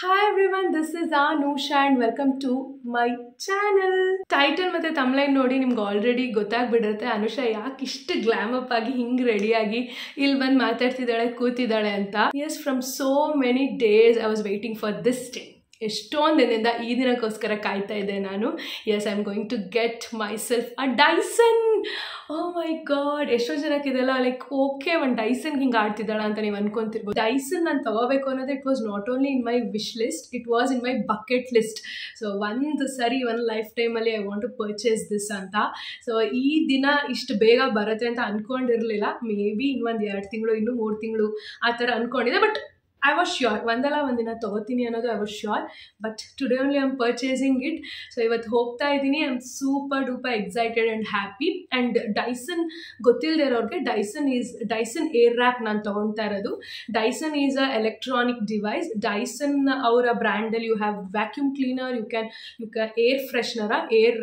Hi everyone, this is Anusha and welcome to my channel. Title ಮತ್ತೆ thumbnail ನೋಡಿ ನಿಮ್ಗೆ already ಗೊತ್ತಾಗ್ಬಿಡುತ್ತೆ ಅನುಷಾ ಯಾಕೆ ಇಷ್ಟು ಗ್ಲಾಮ್ ಅಪ್ ಆಗಿ ಹಿಂಗ್ ರೆಡಿ ಆಗಿ ಇಲ್ಲಿ ಬಂದು ಮಾತಾಡ್ತಿದ್ದಾಳೆ ಕೂತಿದ್ದಾಳೆ ಅಂತ. Yes, from so many days I was waiting for this day. ಎಷ್ಟೊಂದು ದಿನದಿಂದ ಈ ದಿನಕ್ಕೋಸ್ಕರ ಕಾಯ್ತಾ ಇದ್ದೆ ನಾನು. Yes, I am going to get myself a Dyson. Oh my god, ಎಷ್ಟೋ ಜನಕ್ಕಿದೆಲ್ಲ ಲೈಕ್ ಓಕೆ ಒಂದು ಡೈಸನ್ ಹಿಂಗೆ ಆಡ್ತಿದ್ದಾಳ ಅಂತ ನೀವು ಅನ್ಕೊಂತಿರ್ಬೋದು. ಡೈಸನ್ ನಾನು ತಗೋಬೇಕು ಅನ್ನೋದು it was not only in my wish list, it was in my bucket list. So ಒಂದು ಲೈಫ್ ಟೈಮಲ್ಲಿ I want to purchase this ಅಂತ. ಸೊ ಈ ದಿನ ಇಷ್ಟು ಬೇಗ ಬರುತ್ತೆ ಅಂತ ಅಂದ್ಕೊಂಡಿರಲಿಲ್ಲ. ಮೇ ಬಿ ಇನ್ನೊಂದು 2 ತಿಂಗಳು ಇನ್ನೂ 3 ತಿಂಗಳು ಆ ಥರ ಅಂದ್ಕೊಂಡಿದ್ದೆ. ಬಟ್ I was sure ಒಂದಲ್ಲ ಒಂದಿನ ತಗೋತೀನಿ ಅನ್ನೋದು I was sure, but today only I'm purchasing it. So ಇವತ್ತು ಹೋಗ್ತಾ ಇದ್ದೀನಿ. I'm super duper excited and happy. And Dyson ಗೊತ್ತಿಲ್ಲದೆ ಇರೋರಿಗೆ Dyson Airwrap ನಾನು ತಗೊಳ್ತಾ ಇರೋದು. Dyson is a electronic device. Dyson ಅವರ ಬ್ರ್ಯಾಂಡಲ್ಲಿ you have vacuum cleaner, you can air freshener, air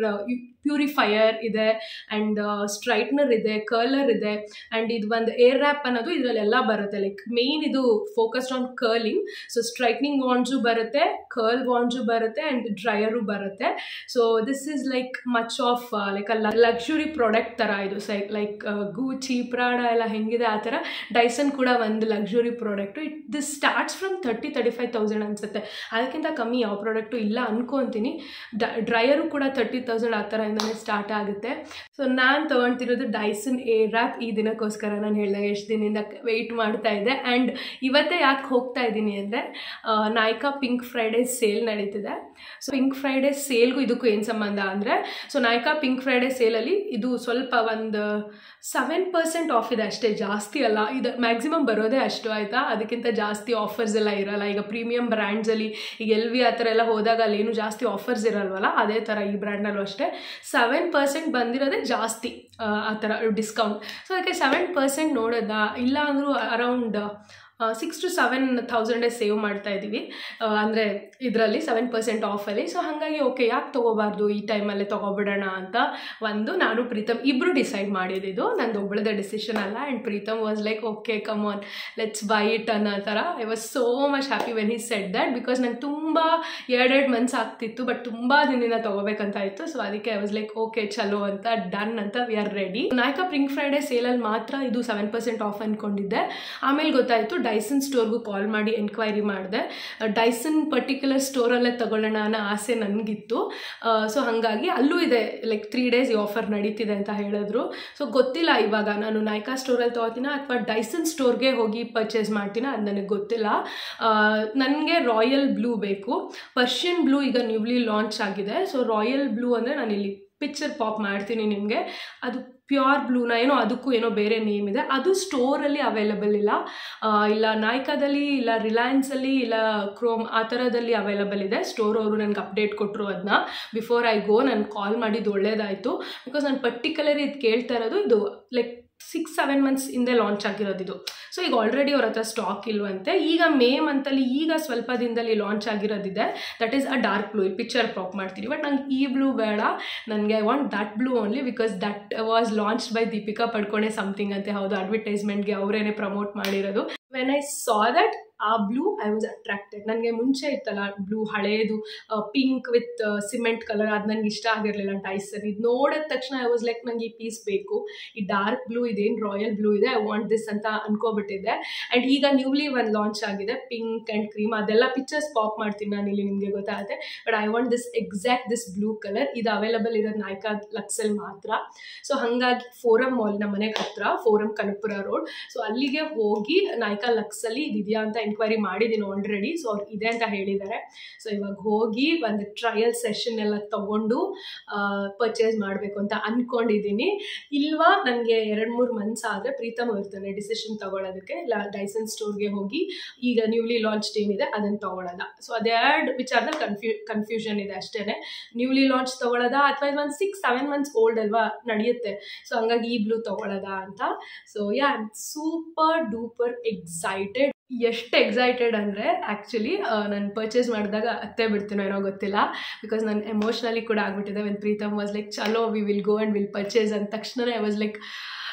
purifier ಇದೆ ಆ್ಯಂಡ್ ಸ್ಟ್ರೈಟ್ನರ್ ಇದೆ, ಕರ್ಲರ್ ಇದೆ. ಆ್ಯಂಡ್ ಇದು ಒಂದು ಏರ್ ರ್ಯಾಪ್ ಅನ್ನೋದು ಇದರಲ್ಲೆಲ್ಲ ಬರುತ್ತೆ. ಲೈಕ್ ಮೇನ್ ಇದು focused on curling. So straightening wands ಬರುತ್ತೆ, ಕರ್ಲ್ ವಾಂಡ್ಸು ಬರುತ್ತೆ ಆ್ಯಂಡ್ ಡ್ರೈಯರು ಬರುತ್ತೆ. So this is like much of like a luxury product ಥರ ಇದು. ಲೈಕ್ ಗೂಚಿ, ಪ್ರಾಡ ಎಲ್ಲ ಹೆಂಗಿದೆ ಆ ಥರ ಡೈಸನ್ ಕೂಡ ಒಂದು luxury product. This starts from 30,000-35,000 ಅನಿಸುತ್ತೆ. ಅದಕ್ಕಿಂತ ಕಮ್ಮಿ ಯಾವ ಪ್ರಾಡಕ್ಟು ಇಲ್ಲ ಅನ್ಕೊತೀನಿ. ಡ್ರೈಯರು ಕೂಡ 30,000 ಆ ಥರ ಸ್ಟಾರ್ಟ್ ಆಗುತ್ತೆ. ಸೊ ನಾನು ತಗೊಳ್ತಿರೋದು ಡೈಸನ್ ಏರ್ವ್ರ್ಯಾಪ್. ಈ ದಿನಕ್ಕೋಸ್ಕರ ನಾನು ಹೇಳಿದಾಗ ಎಷ್ಟು ದಿನದಿಂದ ವೆಯ್ಟ್ ಮಾಡ್ತಾ ಇದ್ದೆ. ಆ್ಯಂಡ್ ಇವತ್ತೇ ಯಾಕೆ ಹೋಗ್ತಾ ಇದ್ದೀನಿ ಅಂದರೆ ನಾಯ್ಕಾ ಪಿಂಕ್ ಫ್ರೈಡೇ ಸೇಲ್ ನಡೀತಿದೆ. ಸೊ ಪಿಂಕ್ ಫ್ರೈಡೇ ಸೇಲ್ಗೂ ಇದಕ್ಕೂ ಏನು ಸಂಬಂಧ ಅಂದರೆ, ಸೊ ನಾಯ್ಕಾ ಪಿಂಕ್ ಫ್ರೈಡೇ ಸೇಲಲ್ಲಿ ಇದು ಸ್ವಲ್ಪ ಒಂದು 7% ಆಫ್ ಇದೆ ಅಷ್ಟೇ, ಜಾಸ್ತಿ ಅಲ್ಲ. ಇದು ಮ್ಯಾಕ್ಸಿಮಮ್ ಬರೋದೇ ಅಷ್ಟು ಆಯಿತಾ, ಅದಕ್ಕಿಂತ ಜಾಸ್ತಿ ಆಫರ್ಸ್ ಎಲ್ಲ ಇರೋಲ್ಲ. ಈಗ ಪ್ರೀಮಿಯಂ ಬ್ರ್ಯಾಂಡ್ಸಲ್ಲಿ ಈಗ LV ಆ ಥರ ಎಲ್ಲ ಹೋದಾಗ ಅಲ್ಲೇನು ಜಾಸ್ತಿ ಆಫರ್ಸ್ ಇರಲ್ವಲ್ಲ, ಅದೇ ಥರ ಈ ಬ್ರ್ಯಾಂಡಲ್ಲೂ ಅಷ್ಟೇ 7% ಬಂದಿರೋದೇ ಜಾಸ್ತಿ ಆ ಥರ ಡಿಸ್ಕೌಂಟ್. ಸೊ ಅದಕ್ಕೆ 7% ನೋಡೋದಾ, ಇಲ್ಲ ಅಂದರೂ ಅರೌಂಡ್ 6,000 to 7,000 ಸೇವ್ ಮಾಡ್ತಾ ಇದ್ದೀವಿ ಅಂದರೆ ಇದರಲ್ಲಿ 7% ಆಫಲ್ಲಿ. ಸೊ ಹಾಗಾಗಿ ಓಕೆ, ಯಾಕೆ ತೊಗೋಬಾರ್ದು, ಈ ಟೈಮಲ್ಲೇ ತೊಗೊಬಿಡೋಣ ಅಂತ ನಾನು ಪ್ರೀತಮ್ ಇಬ್ಬರು ಡಿಸೈಡ್ ಮಾಡಿದ್ದು. ನಂದು ಒಬ್ಬಳದೇ ಡಿಸಿಷನ್ ಅಲ್ಲ. And Preetam was like okay come on let's buy it ಅನ್ನೋ ಥರ. I was so much happy when he said that, because ನಂಗೆ ತುಂಬ 2 ಮಂತ್ಸ್ ಆಗ್ತಿತ್ತು, ಬಟ್ ತುಂಬ ದಿನದಿಂದ ತೊಗೋಬೇಕಂತ ಇತ್ತು. ಸೊ ಅದಕ್ಕೆ ಐ ವಾಸ್ ಲೈಕ್ ಓಕೆ ಚಲೋ ಅಂತ, ಡನ್ ಅಂತ, we are ready. Nykaa pink Friday ಸೇಲಲ್ಲಿ ಮಾತ್ರ ಇದು 7% ಆಫ್ ಅಂದ್ಕೊಂಡಿದ್ದೆ. ಆಮೇಲೆ ಗೊತ್ತಾಯಿತು, ಡೈಸನ್ ಸ್ಟೋರ್ಗೂ ಕಾಲ್ ಮಾಡಿ ಎನ್ಕ್ವೈರಿ ಮಾಡಿದೆ. ಡೈಸನ್ ಪರ್ಟಿಕ್ಯುಲರ್ ಸ್ಟೋರಲ್ಲೇ ತಗೊಳ್ಳೋಣ ಅನ್ನೋ ಆಸೆ ನನಗಿತ್ತು. ಸೊ ಹಾಗಾಗಿ ಅಲ್ಲೂ ಇದೆ, ಲೈಕ್ 3 days ಈ ಆಫರ್ ನಡೀತಿದೆ ಅಂತ ಹೇಳಿದ್ರು. ಸೊ ಗೊತ್ತಿಲ್ಲ ಇವಾಗ ನಾನು ನಾಯ್ಕಾ ಸ್ಟೋರಲ್ಲಿ ತೊಗೋತೀನ ಅಥವಾ ಡೈಸನ್ ಸ್ಟೋರ್ಗೆ ಹೋಗಿ ಪರ್ಚೇಸ್ ಮಾಡ್ತೀನ, ಅದು ನನಗೆ ಗೊತ್ತಿಲ್ಲ. ನನಗೆ ರಾಯಲ್ ಬ್ಲೂ ಬೇಕು. ಪರ್ಷಿಯನ್ ಬ್ಲೂ ಈಗ ನ್ಯೂಲಿ ಲಾಂಚ್ ಆಗಿದೆ. ಸೊ ರಾಯಲ್ ಬ್ಲೂ ಅಂದರೆ ನಾನು ಇಲ್ಲಿ ಪಿಕ್ಚರ್ ಪಾಪ್ ಮಾಡ್ತೀನಿ ನಿಮಗೆ. ಅದು ಪ್ಯೂರ್ ಬ್ಲೂನ ಏನೋ, ಅದಕ್ಕೂ ಏನೋ ಬೇರೆ ನೇಮ್ ಇದೆ. ಅದು ಸ್ಟೋರಲ್ಲಿ ಅವೈಲಬಲ್ ಇಲ್ಲ ನಾಯ್ಕಾದಲ್ಲಿ, ಇಲ್ಲ ರಿಲಯನ್ಸಲ್ಲಿ, ಇಲ್ಲ ಕ್ರೋಮ್ ಆ ಥರದಲ್ಲಿ ಅವೈಲಬಲ್ ಇದೆ. ಸ್ಟೋರ್ ಅವರು ನನಗೆ ಅಪ್ಡೇಟ್ ಕೊಟ್ಟರು. ಅದನ್ನ ಬಿಫೋರ್ ಐ ಗೋ ನಾನು ಕಾಲ್ ಮಾಡಿದ್ದು ಒಳ್ಳೇದಾಯಿತು. ಬಿಕಾಸ್ ನಾನು ಪರ್ಟಿಕ್ಯುಲರ್ ಇದು ಕೇಳ್ತಾ ಇರೋದು, ಇದು ಲೈಕ್ 6-7 months ಹಿಂದೆ ಲಾಂಚ್ ಆಗಿರೋದಿದು. ಸೊ ಈಗ ಆಲ್ರೆಡಿ ಅವ್ರ ಹತ್ರ ಸ್ಟಾಕ್ ಇಲ್ವಂತೆ. ಈಗ ಮೇ ಮಂತಲ್ಲಿ ಈಗ ಸ್ವಲ್ಪ ದಿನದಲ್ಲಿ ಲಾಂಚ್ ಆಗಿರೋದಿದೆ. That is a dark blue. Picture pop ಮಾಡ್ತೀನಿ. ಬಟ್ ನಂಗೆ ಈ ಬ್ಲೂ ಬೇಡ, ನನಗೆ I want that blue only, because that was launched by Deepika Padukone something ಅಂತೆ. ಹೌದು, ಅಡ್ವರ್ಟೈಸ್ಮೆಂಟ್ಗೆ ಅವರೇನೆ ಪ್ರಮೋಟ್ ಮಾಡಿರೋದು. ವೆನ್ ಐ ಸಾ ದಟ್ ಆ ಬ್ಲೂ ಐ ವಾಸ್ ಅಟ್ರಾಕ್ಟೆಡ್. ನನಗೆ ಮುಂಚೆ ಇತ್ತಲ್ಲ ಬ್ಲೂ ಹಳೇದು ಪಿಂಕ್ ವಿತ್ ಸಿಮೆಂಟ್ ಕಲರ್, ಅದು ನನಗೆ ಇಷ್ಟ ಆಗಿರಲಿಲ್ಲ ಡೈಸನ್. ಇದು ನೋಡಿದ ತಕ್ಷಣ ಐ ವಾಸ್ ಲೈಕ್ ನನಗೆ ಈ ಪೀಸ್ ಬೇಕು. ಈ ಡಾರ್ಕ್ ಬ್ಲೂ ಇದೇನು ರಾಯಲ್ ಬ್ಲೂ ಇದೆ, ಐ ವಾಂಟ್ ದಿಸ್ ಅಂತ ಅನ್ಕೋಬಿಟ್ಟಿದ್ದೆ. ಆ್ಯಂಡ್ ಈಗ ನ್ಯೂಲಿ ಒಂದು ಲಾಂಚ್ ಆಗಿದೆ ಪಿಂಕ್ ಆ್ಯಂಡ್ ಕ್ರೀಮ್. ಅದೆಲ್ಲ ಪಿಕ್ಚರ್ಸ್ ಪಾಪ್ ಮಾಡ್ತೀನಿ ನಾನು ಇಲ್ಲಿ, ನಿಮಗೆ ಗೊತ್ತಾಗುತ್ತೆ. But I want this blue colour. ಇದು ಅವೈಲಬಲ್ ಇರೋದು ನಾಯ್ಕಾ ಲಕ್ಸಲ್ಲಿ ಮಾತ್ರ. ಸೊ ಹಾಗಾಗಿ ಫೋರಮ್ ಮಾಲ್, ನಮ್ಮ ಮನೆಗೆ ಹತ್ರ ಫೋರಮ್ ಕನಕಪುರ ರೋಡ್. ಸೊ ಅಲ್ಲಿಗೆ ಹೋಗಿ ನಾಯ್ಕಾ ಲಕ್ಸಲ್ಲಿ ಇದೆಯಾ ಅಂತ ಎನ್ಕ್ವೈರಿ ಮಾಡಿದ್ದೀನಿ ಆಲ್ರೆಡಿ. ಸೊ ಅವ್ರು ಇದೆ ಅಂತ ಹೇಳಿದ್ದಾರೆ. ಸೊ ಇವಾಗ ಹೋಗಿ ಒಂದು ಟ್ರಯಲ್ ಸೆಷನ್ ಎಲ್ಲ ತಗೊಂಡು ಪರ್ಚೇಸ್ ಮಾಡಬೇಕು ಅಂತ ಅಂದ್ಕೊಂಡಿದ್ದೀನಿ. ಇಲ್ವಾ ನನಗೆ 2-3 ಮಂತ್ಸ್ ಆದರೆ ಪ್ರೀತಮ್ ಇರ್ತಾನೆ ಡಿಸಿಷನ್ ತೊಗೊಳೋದಕ್ಕೆ. ಡೈಸನ್ ಸ್ಟೋರ್ಗೆ ಹೋಗಿ ಈಗ ನ್ಯೂಲಿ ಲಾಂಚ್ಡ್ ಏನಿದೆ ಅದನ್ನು ತೊಗೊಳೋದ. ಸೊ ಅದೆರಡು ವಿಚಾರದಲ್ಲಿ ಕನ್ಫ್ಯೂಷನ್ ಇದೆ ಅಷ್ಟೇ. ನ್ಯೂಲಿ ಲಾಂಚ್ ತೊಗೊಳೋದ ಅಥವಾ ಒಂದು 6-7 months ಓಲ್ಡ್ ಅಲ್ವಾ, ನಡೆಯುತ್ತೆ. ಸೊ ಹಂಗಾಗಿ ಈ ಬ್ಲೂ ತೊಗೊಳೋದ ಅಂತ. So yeah, I am super duper excited. ಎಷ್ಟು ಎಕ್ಸೈಟೆಡ್ ಅಂದರೆ ಆ್ಯಕ್ಚುಲಿ ನಾನು ಪರ್ಚೇಸ್ ಮಾಡಿದಾಗ ಅತ್ತೆ ಬಿಡ್ತೀನೋ ಏನೋ ಗೊತ್ತಿಲ್ಲ. ಬಿಕಾಸ್ ನಾನು ಎಮೋಷ್ನಲಿ ಕೂಡ ಆಗಿಬಿಟ್ಟಿದೆ. ವೆನ್ ಪ್ರೀತಮ್ ವಾಸ್ ಲೈಕ್ ಚಲೋ we will go and will purchase ಅಂದ ತಕ್ಷಣ I was like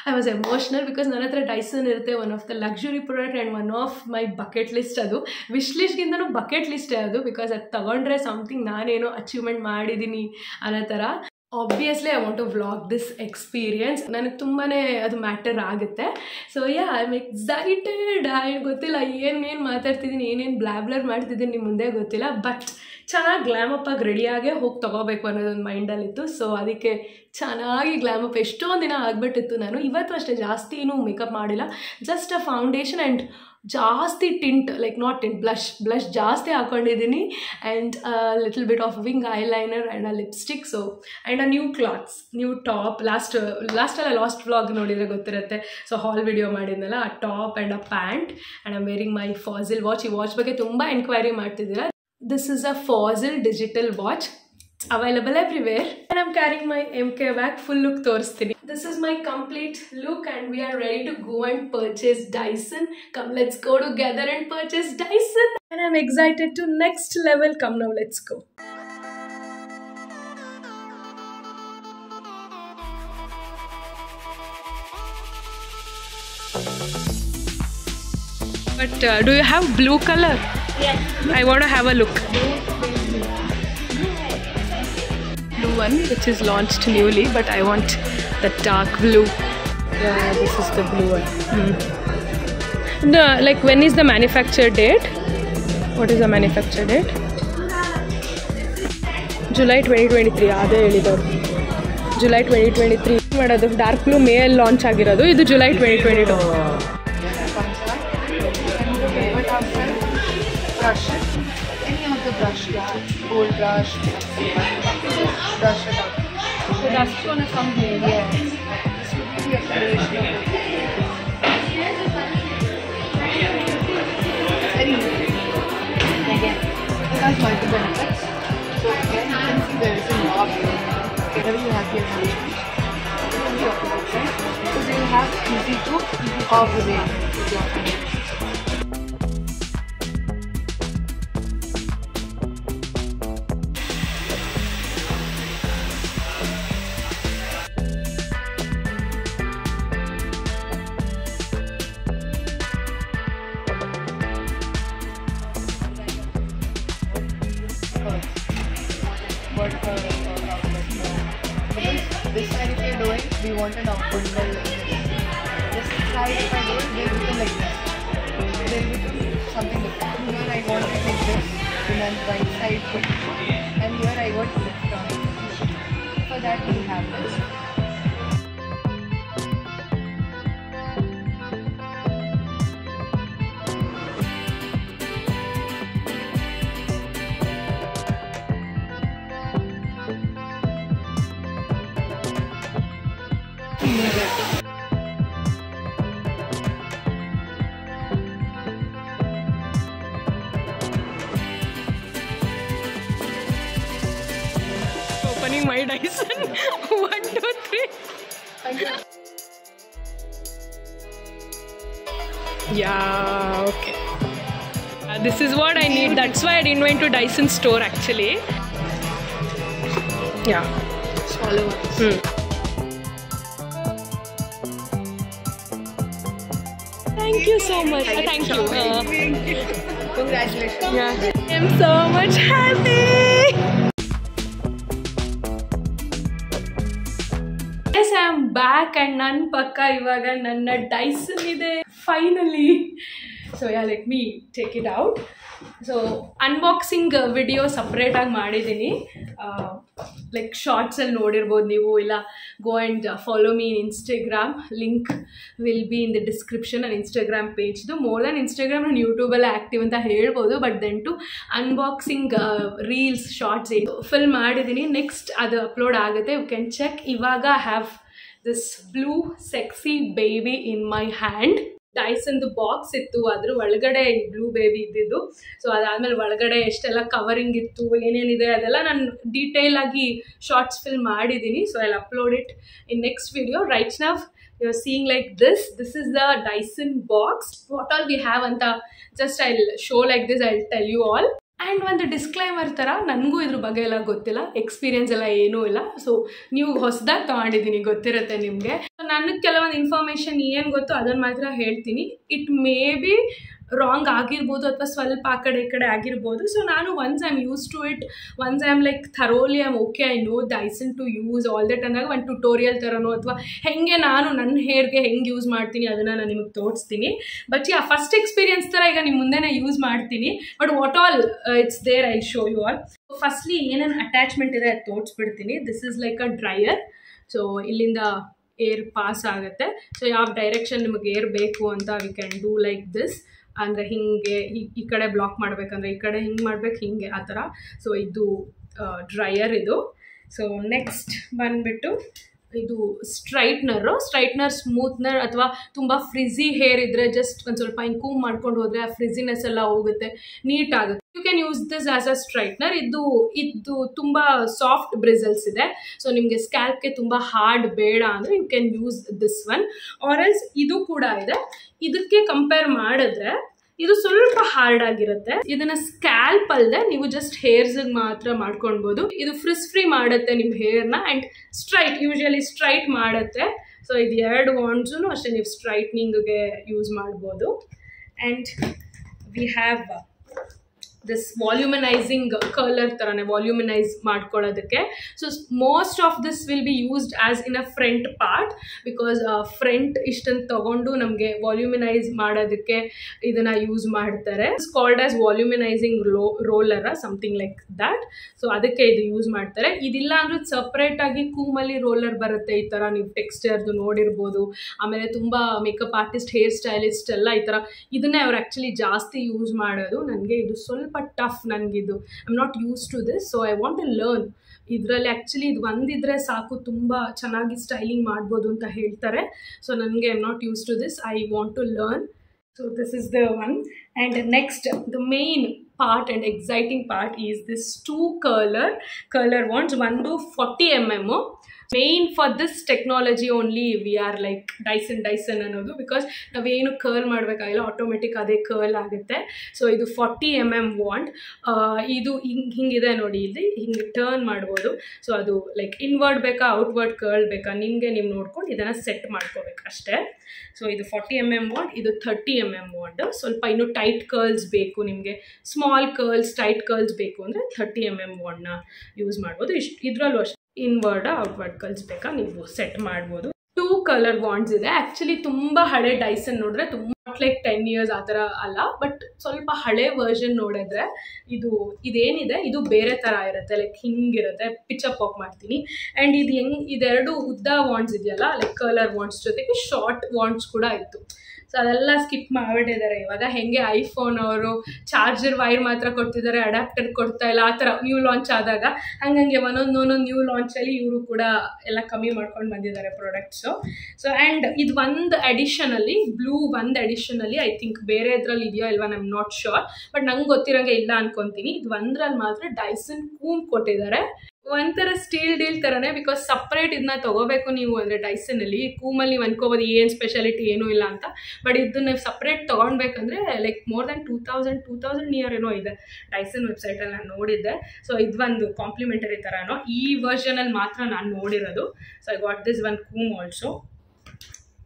I was emotional because ನನ್ನ ಹತ್ರ ಡೈಸನ್ ಇರುತ್ತೆ. One of the luxury product and one of my bucket list ಅದು. ವಿಶ್ ಲಿಸ್ಟ್ಗಿಂತನೂ ಬಕೆಟ್ ಲಿಸ್ಟೇ ಅದು, ಬಿಕಾಸ್ ಅದು ತೊಗೊಂಡ್ರೆ ಸಮಥಿಂಗ್ ನಾನೇನೋ ಅಚೀವ್ಮೆಂಟ್ ಮಾಡಿದ್ದೀನಿ ಅನ್ನೋ ಥರ. Obviously I want to vlog this experience. ನನಗೆ ತುಂಬಾ ಅದು ಮ್ಯಾಟರ್ ಆಗುತ್ತೆ. So yeah, I am excited. ಗೊತ್ತಿಲ್ಲ ಏನೇನು ಮಾತಾಡ್ತಿದ್ದೀನಿ, ಏನೇನು ಬ್ಲಾಬ್ಲರ್ ಮಾಡ್ತಿದ್ದೀನಿ ನಿಮ್ಮ ಮುಂದೆ ಗೊತ್ತಿಲ್ಲ, ಬಟ್ ಚೆನ್ನಾಗಿ ಗ್ಲಾಮಪ್ಪಾಗಿ ರೆಡಿಯಾಗೇ ಹೋಗಿ ತೊಗೋಬೇಕು ಅನ್ನೋದೊಂದು ಮೈಂಡಲ್ಲಿತ್ತು. ಸೊ ಅದಕ್ಕೆ ಚೆನ್ನಾಗಿ ಗ್ಲಾಮಪ್ ಎಷ್ಟೊಂದು ದಿನ ಆಗಿಬಿಟ್ಟಿತ್ತು. ನಾನು ಇವತ್ತು ಅಷ್ಟೇ ಜಾಸ್ತಿ ಏನೂ ಮೇಕಪ್ ಮಾಡಿಲ್ಲ, ಜಸ್ಟ್ ಅ ಫೌಂಡೇಶನ್ ಆ್ಯಂಡ್ ಜಾಸ್ತಿ tint, like not tint, blush ಜಾಸ್ತಿ ಹಾಕ್ಕೊಂಡಿದ್ದೀನಿ and little bit of wing eyeliner and a lipstick. So and a new clothes, new top. Last vlog ನೋಡಿದರೆ ಗೊತ್ತಿರುತ್ತೆ. ಸೊ ಹಾಲ್ ವಿಡಿಯೋ ಮಾಡಿದ್ನಲ್ಲ, ಆ top and a pant and I am wearing my fossil watch. ಈ watch ಬಗ್ಗೆ ತುಂಬ enquiry ಮಾಡ್ತಿದ್ದೀರಾ. This is a fossil digital watch. Available everywhere, and I'm carrying my MK bag. Full look ತೋರಿಸ್ತೀನಿ. This is my complete look and we are ready to go and purchase Dyson. Come, let's go together and purchase Dyson. And I'm excited to next level. Come now, let's go. But do you have blue color? Yes. I want to have a look. Blue one, which is launched newly, but I want the dark blue. Yeah, this is the blue one. No, like when is the manufacture date? What is the manufacture date? July 2023. ಅದೇ ಹೇಳಿದವರು July 2023 ಮಾಡೋದು. Dark blue May ಅಲ್ಲಿ launch ಆಗಿರೋದು, ಇದು July 2022. Brush it. Any of the brush, gold brush, brush it up. So that's gonna come here. Yes. This would be the acceleration of it. Very easy. Again, it has multiple benefits. So again, you can see there is a knob here. Whenever you have your hand, it will be opposite side. So you have easy to operate with your hand. But this side if you're doing, we want an output like this. This side if I do it, they'll become like this. They'll become something different. Here I want it like this, and then right side put, and here I want lift on it. For that we have this. Opening my Dyson. 1, 2, 3. Yeah, okay. This is what I need. That's why I didn't went to Dyson store actually. Yeah. Smaller ones. Thank you so much. Thank you. Congratulations. Yeah. I'm so much happy. Yes, I am back and ನನ್ನ ಪಕ್ಕ ಇವಾಗ ನನ್ನ Dyson ಇದೆ finally. So yeah, let me take it out. So unboxing video ಸಪ್ರೇಟಾಗಿ ಮಾಡಿದ್ದೀನಿ. Like ಶಾರ್ಟ್ಸಲ್ಲಿ ನೋಡಿರ್ಬೋದು ನೀವು, ಇಲ್ಲ go and follow me in Instagram. Link will be in the description. ನನ್ನ ಇನ್ಸ್ಟಾಗ್ರಾಮ್ ಪೇಜ್ದು. ಮೋರ್ ದ್ಯಾನ್ ಇನ್ಸ್ಟಾಗ್ರಾಮ್ ನಾನು ಯೂಟ್ಯೂಬಲ್ಲೇ ಆ್ಯಕ್ಟಿವ್ ಅಂತ ಹೇಳ್ಬೋದು, but then to unboxing reels shorts fill ಮಾಡಿದ್ದೀನಿ. ನೆಕ್ಸ್ಟ್ ಅದು ಅಪ್ಲೋಡ್ ಆಗುತ್ತೆ, ಯು ಕ್ಯಾನ್ ಚೆಕ್. ಇವಾಗ I have this blue sexy baby in my hand. ಡೈಸನ್ದು box ಇತ್ತು, ಅದ್ರ ಒಳಗಡೆ ಬ್ಲೂ ಬೇಬಿ ಇದ್ದಿದ್ದು. ಸೊ ಅದಾದಮೇಲೆ ಒಳಗಡೆ ಎಷ್ಟೆಲ್ಲ ಕವರಿಂಗ್ ಇತ್ತು, ಏನೇನಿದೆ ಅದೆಲ್ಲ ನಾನು ಡೀಟೇಲ್ ಆಗಿ ಶಾರ್ಟ್ಸ್ ಫಿಲ್ ಮಾಡಿದ್ದೀನಿ. So I will upload it in next video. Right now you're seeing like this is the Dyson box. What all we have anta just I'll show like this, I'll tell you all. And ಒಂದು disclaimer ಥರ, ನನಗೂ ಇದ್ರ ಬಗ್ಗೆ ಎಲ್ಲ ಗೊತ್ತಿಲ್ಲ, experience ಎಲ್ಲ ಏನೂ ಇಲ್ಲ. ಸೊ ನೀವು ಹೊಸದಾಗಿ ತೊಗೊಂಡಿದ್ದೀನಿ, ಗೊತ್ತಿರುತ್ತೆ ನಿಮಗೆ. ನನಗೆ ಕೆಲವೊಂದು ಇನ್ಫಾರ್ಮೇಷನ್ ಏನು ಗೊತ್ತೋ ಅದನ್ನು ಮಾತ್ರ ಹೇಳ್ತೀನಿ. ಇಟ್ ಮೇ ಬಿ ರಾಂಗ್ ಆಗಿರ್ಬೋದು ಅಥವಾ ಸ್ವಲ್ಪ ಆ ಕಡೆ ಈ ಕಡೆ ಆಗಿರ್ಬೋದು. ಸೊ ನಾನು once I am use to it, once I am like thoroughly I am okay, I know Dyson to use all that ಅಂದಾಗ ಒಂದು ಟ್ಯುಟೋರಿಯಲ್ ಥರನೋ ಅಥವಾ ಹೆಂಗೆ ನಾನು ನನ್ನ ಹೇರ್ಗೆ ಹೆಂಗೆ ಯೂಸ್ ಮಾಡ್ತೀನಿ ಅದನ್ನು ನಾನು ನಿಮಗೆ ತೋರಿಸ್ತೀನಿ. ಬಟ್ ಯಾ, ಫಸ್ಟ್ ಎಕ್ಸ್ಪೀರಿಯನ್ಸ್ ಥರ ಈಗ ನಿಮ್ಮ ಮುಂದೆನೇ ಯೂಸ್ ಮಾಡ್ತೀನಿ. But what all it's there, I show you all. Firstly ಏನೇನು ಅಟ್ಯಾಚ್ಮೆಂಟ್ ಇದೆ ಅದು ತೋರಿಸ್ಬಿಡ್ತೀನಿ. This is like a dryer. So ಇಲ್ಲಿಂದ ಏರ್ ಪಾಸ್ ಆಗುತ್ತೆ. ಸೊ ಯಾವ ಡೈರೆಕ್ಷನ್ ನಿಮಗೆ ಏರ್ ಬೇಕು ಅಂತ we can do like this. ಅಂದರೆ ಹಿಂಗೆ ಈ ಕಡೆ ಬ್ಲಾಕ್ ಮಾಡಬೇಕಂದ್ರೆ ಈ ಕಡೆ ಹಿಂಗೆ ಮಾಡ್ಬೇಕು, ಹಿಂಗೆ ಆ ಥರ. ಸೊ ಇದು ಡ್ರೈಯರ್ ಇದು. ಸೊ ನೆಕ್ಸ್ಟ್ ಬಂದುಬಿಟ್ಟು ಇದು ಸ್ಟ್ರೈಟ್ನರ್ ಸ್ಮೂತ್ನರ್ ಅಥವಾ ತುಂಬ ಫ್ರಿಝಿ ಹೇರ್ ಇದ್ದರೆ ಜಸ್ಟ್ ಒಂದು ಸ್ವಲ್ಪ ಹಿಂಗೆ ಕೂಮ್ ಮಾಡ್ಕೊಂಡು ಹೋದರೆ ಆ ಫ್ರಿಝಿನೆಸ್ ಎಲ್ಲ ಹೋಗುತ್ತೆ, ನೀಟ್ ಆಗುತ್ತೆ. You can use this as a straightener. ಇದು ತುಂಬ ಸಾಫ್ಟ್ ಬ್ರಿಸಲ್ಸ್ ಇದೆ. ಸೊ ನಿಮಗೆ ಸ್ಕ್ಯಾಲ್ಪ್ಗೆ ತುಂಬ ಹಾರ್ಡ್ ಬೇಡ ಅಂದರೆ you can use this one. Or else ಇದು ಕೂಡ ಇದೆ. ಇದಕ್ಕೆ ಕಂಪೇರ್ ಮಾಡಿದ್ರೆ ಇದು ಸ್ವಲ್ಪ ಹಾರ್ಡ್ ಆಗಿರುತ್ತೆ. ಇದನ್ನ ಸ್ಕ್ಯಾಲ್ಪ್ ಅಲ್ಲದೆ ನೀವು ಜಸ್ಟ್ ಹೇರ್ಸ್ಗೆ ಮಾತ್ರ ಮಾಡ್ಕೊಳ್ಬೋದು. ಇದು ಫ್ರಿಸ್ ಫ್ರೀ ಮಾಡುತ್ತೆ ನಿಮ್ಮ ಹೇರ್ನ ಆ್ಯಂಡ್ ಯೂಶಲಿ ಸ್ಟ್ರೈಟ್ ಮಾಡುತ್ತೆ. ಸೊ ಇದು 2 ವಾಂಡ್ಸೂ ಅಷ್ಟೇ ನೀವು ಸ್ಟ್ರೈಟ್ನಿಂಗ್ಗೆ ಯೂಸ್ ಮಾಡ್ಬೋದು. And we have this volumising curler ಥರನೇ ವಾಲ್ಯೂಮನೈಸ್ ಮಾಡ್ಕೊಳ್ಳೋದಕ್ಕೆ. So most of this will be used as in a front part, because front ಇಷ್ಟನ್ನು ತಗೊಂಡು ನಮಗೆ ವಾಲ್ಯೂಮನೈಸ್ ಮಾಡೋದಕ್ಕೆ ಇದನ್ನು ಯೂಸ್ ಮಾಡ್ತಾರೆ. It's called as volumising roller something like that. So ಅದಕ್ಕೆ ಇದು ಯೂಸ್ ಮಾಡ್ತಾರೆ. ಇದಿಲ್ಲ ಅಂದರೆ ಸಪ್ರೇಟಾಗಿ ಕೂಮಲ್ಲಿ ರೋಲರ್ ಬರುತ್ತೆ. ಈ ಥರ ನೀವು ಟೆಕ್ಸ್ಚರ್ದು ನೋಡಿರ್ಬೋದು. ಆಮೇಲೆ ತುಂಬ ಮೇಕಪ್ ಆರ್ಟಿಸ್ಟ್, ಹೇರ್ ಸ್ಟೈಲಿಸ್ಟ್ ಎಲ್ಲ ಈ ಥರ ಇದನ್ನೇ ಅವ್ರು ಆ್ಯಕ್ಚುಲಿ ಜಾಸ್ತಿ ಯೂಸ್ ಮಾಡೋದು. ನನಗೆ ಇದು ಸ್ವಲ್ಪ ಟಫ್, ನನಗಿದು I am not use to this. So I want to learn. ಇದರಲ್ಲಿ ಆ್ಯಕ್ಚುಲಿ ಇದು ಒಂದಿದ್ರೆ ಸಾಕು, ತುಂಬ ಚೆನ್ನಾಗಿ ಸ್ಟೈಲಿಂಗ್ ಮಾಡ್ಬೋದು ಅಂತ ಹೇಳ್ತಾರೆ. ಸೊ ನನಗೆ I am not use to this, I want to learn. So this is the one. And next the main part and exciting part is this 2 color wands. One 40 mm. Main for this technology only we are like Dyson ಅನ್ನೋದು, because ನಾವೇನು curl ಮಾಡಬೇಕಾಗಿಲ್ಲ, automatic ಅದೇ curl ಆಗುತ್ತೆ. So ಇದು 40 mm wand. ಇದು ಹಿಂಗಿದೆ ನೋಡಿ, ಇಲ್ಲಿ ಹಿಂಗೆ ಟರ್ನ್ ಮಾಡ್ಬೋದು. ಸೊ ಅದು ಲೈಕ್ ಇನ್ವರ್ಡ್ ಬೇಕಾ ಔಟ್ವರ್ಡ್ ಕರ್ಲ್ ಬೇಕಾ ನಿಮಗೆ ನೀವು ನೋಡ್ಕೊಂಡು ಇದನ್ನು ಸೆಟ್ ಮಾಡ್ಕೋಬೇಕು ಅಷ್ಟೇ. ಸೊ ಇದು 40 mm ವಾಂಡ್, ಇದು 30 mm ವಾಂಡ್. ಸ್ವಲ್ಪ ಇನ್ನೂ ಟೈಟ್ ಕರ್ಲ್ಸ್ ಬೇಕು ನಿಮಗೆ, ಸ್ಮಾಲ್ ಕರ್ಲ್ಸ್ ಟೈಟ್ ಕರ್ಲ್ಸ್ ಬೇಕು ಅಂದರೆ 30 mm ವಾಂಡ್ನ ಯೂಸ್ ಮಾಡ್ಬೋದು. ಇದರಲ್ಲೂ ಅಷ್ಟೇ ಇನ್ವರ್ಡ್ ಔಟ್ವರ್ಡ್ ಕರ್ಲ್ಸ್ ಬೇಕಾ ನೀವು ಸೆಟ್ ಮಾಡ್ಬೋದು. 2 ಕಲರ್ ವಾಂಡ್ಸ್ ಇದೆ. ಆ್ಯಕ್ಚುಲಿ ತುಂಬ ಹಳೆ ಡೈಸನ್ ನೋಡಿದ್ರೆ ತುಂಬ ಲೈಕ್ 10 years ಆ ಥರ ಅಲ್ಲ, ಬಟ್ ಸ್ವಲ್ಪ ಹಳೆ ವರ್ಷನ್ ನೋಡಿದ್ರೆ ಇದೇನಿದೆ ಇದು ಬೇರೆ ಥರ ಇರುತ್ತೆ, ಲೈಕ್ ಹಿಂಗಿರುತ್ತೆ. ಪಿಚ್ಚಪ್ ಆಫ್ ಮಾಡ್ತೀನಿ. ಆ್ಯಂಡ್ ಇದೆರಡು ಉದ್ದ ವಾಂಡ್ಸ್ ಇದೆಯಲ್ಲ, ಲೈಕ್ ಕಲರ್ ವಾಂಡ್ಸ್ ಜೊತೆಗೆ ಶಾರ್ಟ್ ವಾಂಡ್ಸ್ ಕೂಡ ಇತ್ತು. ಸೊ ಅದೆಲ್ಲ ಸ್ಕಿಪ್ ಮಾಡಿಬಿಟ್ಟಿದ್ದಾರೆ ಇವಾಗ. ಹೆಂಗೆ ಐಫೋನ್ ಅವರು ಚಾರ್ಜರ್ ವೈರ್ ಮಾತ್ರ ಕೊಡ್ತಿದ್ದಾರೆ, ಅಡ್ಯಾಪ್ಟರ್ ಕೊಡ್ತಾ ಇಲ್ಲ, ಆ ಥರ ನ್ಯೂ ಲಾಂಚ್ ಆದಾಗ ಹಂಗೆ ಒಂದೊಂದು ನ್ಯೂ ಲಾಂಚಲ್ಲಿ ಇವರು ಕೂಡ ಎಲ್ಲ ಕಮ್ಮಿ ಮಾಡ್ಕೊಂಡು ಬಂದಿದ್ದಾರೆ ಪ್ರಾಡಕ್ಟ್ಸು. ಸೊ ಆ್ಯಂಡ್ ಇದು ಒಂದು ಎಡಿಷನಲ್ಲಿ, ಬ್ಲೂ ಒಂದು ಎಡಿಷನಲ್ಲಿ ಐ ಥಿಂಕ್ ಬೇರೆ ಇದರಲ್ಲಿ ಇದೆಯೋ ಇಲ್ವಾ, I am not sure, but ನಂಗೆ ಗೊತ್ತಿರೋಂಗೆ ಇಲ್ಲ ಅನ್ಕೊತೀನಿ. ಇದು ಒಂದ್ರಲ್ಲಿ ಮಾತ್ರ ಡೈಸನ್ ಕೂಮ್ ಕೊಟ್ಟಿದ್ದಾರೆ. ಒಂಥರ ಸ್ಟೀಲ್ ಡೀಲ್ ಥರನೇ, ಬಿಕಾಸ್ ಸಪ್ರೇಟ್ ಇದನ್ನ ತೊಗೋಬೇಕು ನೀವು ಅಂದರೆ ಡೈಸನಲ್ಲಿ. ಕೂಮಲ್ಲಿ ನೀವು ಅನ್ಕೋಬೋದು ಏನು ಸ್ಪೆಷಾಲಿಟಿ ಏನೂ ಇಲ್ಲ ಅಂತ, ಬಟ್ ಇದನ್ನ ನೀವು ಸಪ್ರೇಟ್ ತೊಗೊಳ್ಬೇಕಂದ್ರೆ ಲೈಕ್ ಮೋರ್ ದ್ಯಾನ್ 2000 ನಿಯರ್ ಏನೋ ಇದೆ ಡೈಸನ್ ವೆಬ್ಸೈಟಲ್ಲಿ ನಾನು ನೋಡಿದ್ದೆ. ಸೊ ಇದೊಂದು ಕಾಂಪ್ಲಿಮೆಂಟರಿ ಥರನೋ ಈ ವರ್ಷನಲ್ಲಿ ಮಾತ್ರ ನಾನು ನೋಡಿರೋದು. So I got this one comb also.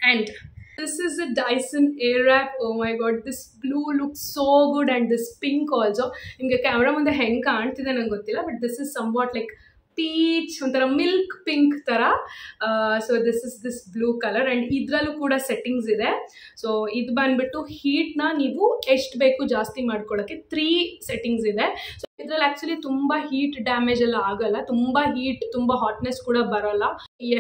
And this is a Dyson Airwrap. Oh my god, this blue looks so good, and this pink also. ನಿಮಗೆ ಕ್ಯಾಮ್ರಾ ಮುಂದೆ ಹೆಂಗೆ ಕಾಣ್ತಿದೆ ನಂಗೆ ಗೊತ್ತಿಲ್ಲ, but this is somewhat like peach, ಒಂಥರ milk pink ಥರ. So this blue colour. And ಇದರಲ್ಲೂ ಕೂಡ ಸೆಟ್ಟಿಂಗ್ಸ್ ಇದೆ. ಸೊ ಇದು ಬಂದುಬಿಟ್ಟು ಹೀಟ್ನ ನೀವು ಎಷ್ಟು ಬೇಕು ಜಾಸ್ತಿ ಮಾಡ್ಕೊಳ್ಳೋಕ್ಕೆ 3 ಸೆಟ್ಟಿಂಗ್ಸ್ ಇದೆ. ಸೊ ಇದರಲ್ಲಿ ಆ್ಯಕ್ಚುಲಿ ತುಂಬ ಹೀಟ್ ಡ್ಯಾಮೇಜ್ ಎಲ್ಲ ಆಗಲ್ಲ, ತುಂಬ ಹಾಟ್ನೆಸ್ ಕೂಡ ಬರೋಲ್ಲ.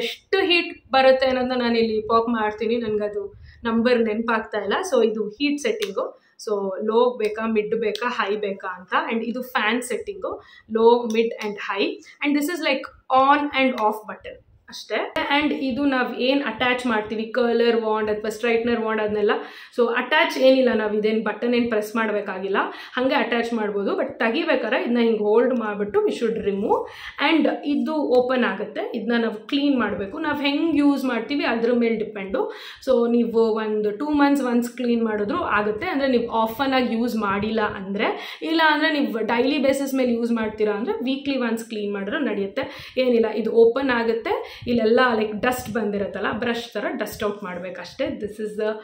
ಎಷ್ಟು ಹೀಟ್ ಬರುತ್ತೆ ಅನ್ನೋದನ್ನ ನಾನು ಇಲ್ಲಿ ಪಾಪ್ ಮಾಡ್ತೀನಿ, ನನಗದು ನಂಬರ್ ನೆನಪಾಗ್ತಾ ಇಲ್ಲ. ಸೊ ಇದು ಹೀಟ್ ಸೆಟ್ಟಿಂಗು. ಸೊ ಲೋ ಬೇಕಾ, ಮಿಡ್ ಬೇಕಾ, ಹೈ ಬೇಕಾ ಅಂತ. ಆ್ಯಂಡ್ ಇದು fan setting, low, mid and high. And this is like on and of button. ಅಷ್ಟೇ. ಆ್ಯಂಡ್ ಇದು ನಾವು ಏನು ಅಟ್ಯಾಚ್ ಮಾಡ್ತೀವಿ ಕರ್ಲರ್ ವಾಂಡ್ ಅಥವಾ ಸ್ಟ್ರೈಟ್ನರ್ ವಾಂಡ್ ಅದನ್ನೆಲ್ಲ, ಸೊ ಅಟ್ಯಾಚ್ ಏನಿಲ್ಲ, ನಾವು ಇದೇನು ಬಟನ್ ಏನು ಪ್ರೆಸ್ ಮಾಡಬೇಕಾಗಿಲ್ಲ, ಹಾಗೆ ಅಟ್ಯಾಚ್ ಮಾಡ್ಬೋದು. ಬಟ್ ತೆಗಿಬೇಕಾದ್ರೆ ಇದನ್ನ ಹಿಂಗೆ ಹೋಲ್ಡ್ ಮಾಡಿಬಿಟ್ಟು ವಿ ಶುಡ್ ರಿಮೂವ್. ಆ್ಯಂಡ್ ಇದು ಓಪನ್ ಆಗುತ್ತೆ, ಇದನ್ನ ನಾವು ಕ್ಲೀನ್ ಮಾಡಬೇಕು. ನಾವು ಹೆಂಗೆ ಯೂಸ್ ಮಾಡ್ತೀವಿ ಅದ್ರ ಮೇಲೆ ಡಿಪೆಂಡು. ಸೊ ನೀವು ಒಂದು 2 months ಒನ್ಸ್ ಕ್ಲೀನ್ ಮಾಡಿದ್ರು ಆಗುತ್ತೆ. ಅಂದರೆ ನೀವು ಆಫನ್ ಆಗಿ ಯೂಸ್ ಮಾಡಿಲ್ಲ ಅಂದರೆ, ಇಲ್ಲ ಅಂದರೆ ನೀವು ಡೈಲಿ ಬೇಸಿಸ್ ಮೇಲೆ ಯೂಸ್ ಮಾಡ್ತೀರಾ ಅಂದರೆ ವೀಕ್ಲಿ ಒನ್ಸ್ ಕ್ಲೀನ್ ಮಾಡಿದ್ರೆ ನಡೆಯುತ್ತೆ. ಏನಿಲ್ಲ, ಇದು ಓಪನ್ ಆಗುತ್ತೆ, ಇಲ್ಲೆಲ್ಲ ಲೈಕ್ ಡಸ್ಟ್ ಬಂದಿರುತ್ತಲ್ಲ, ಬ್ರಷ್ ಥರ ಡಸ್ಟ್ ಔಟ್ ಮಾಡಬೇಕಷ್ಟೇ. This is the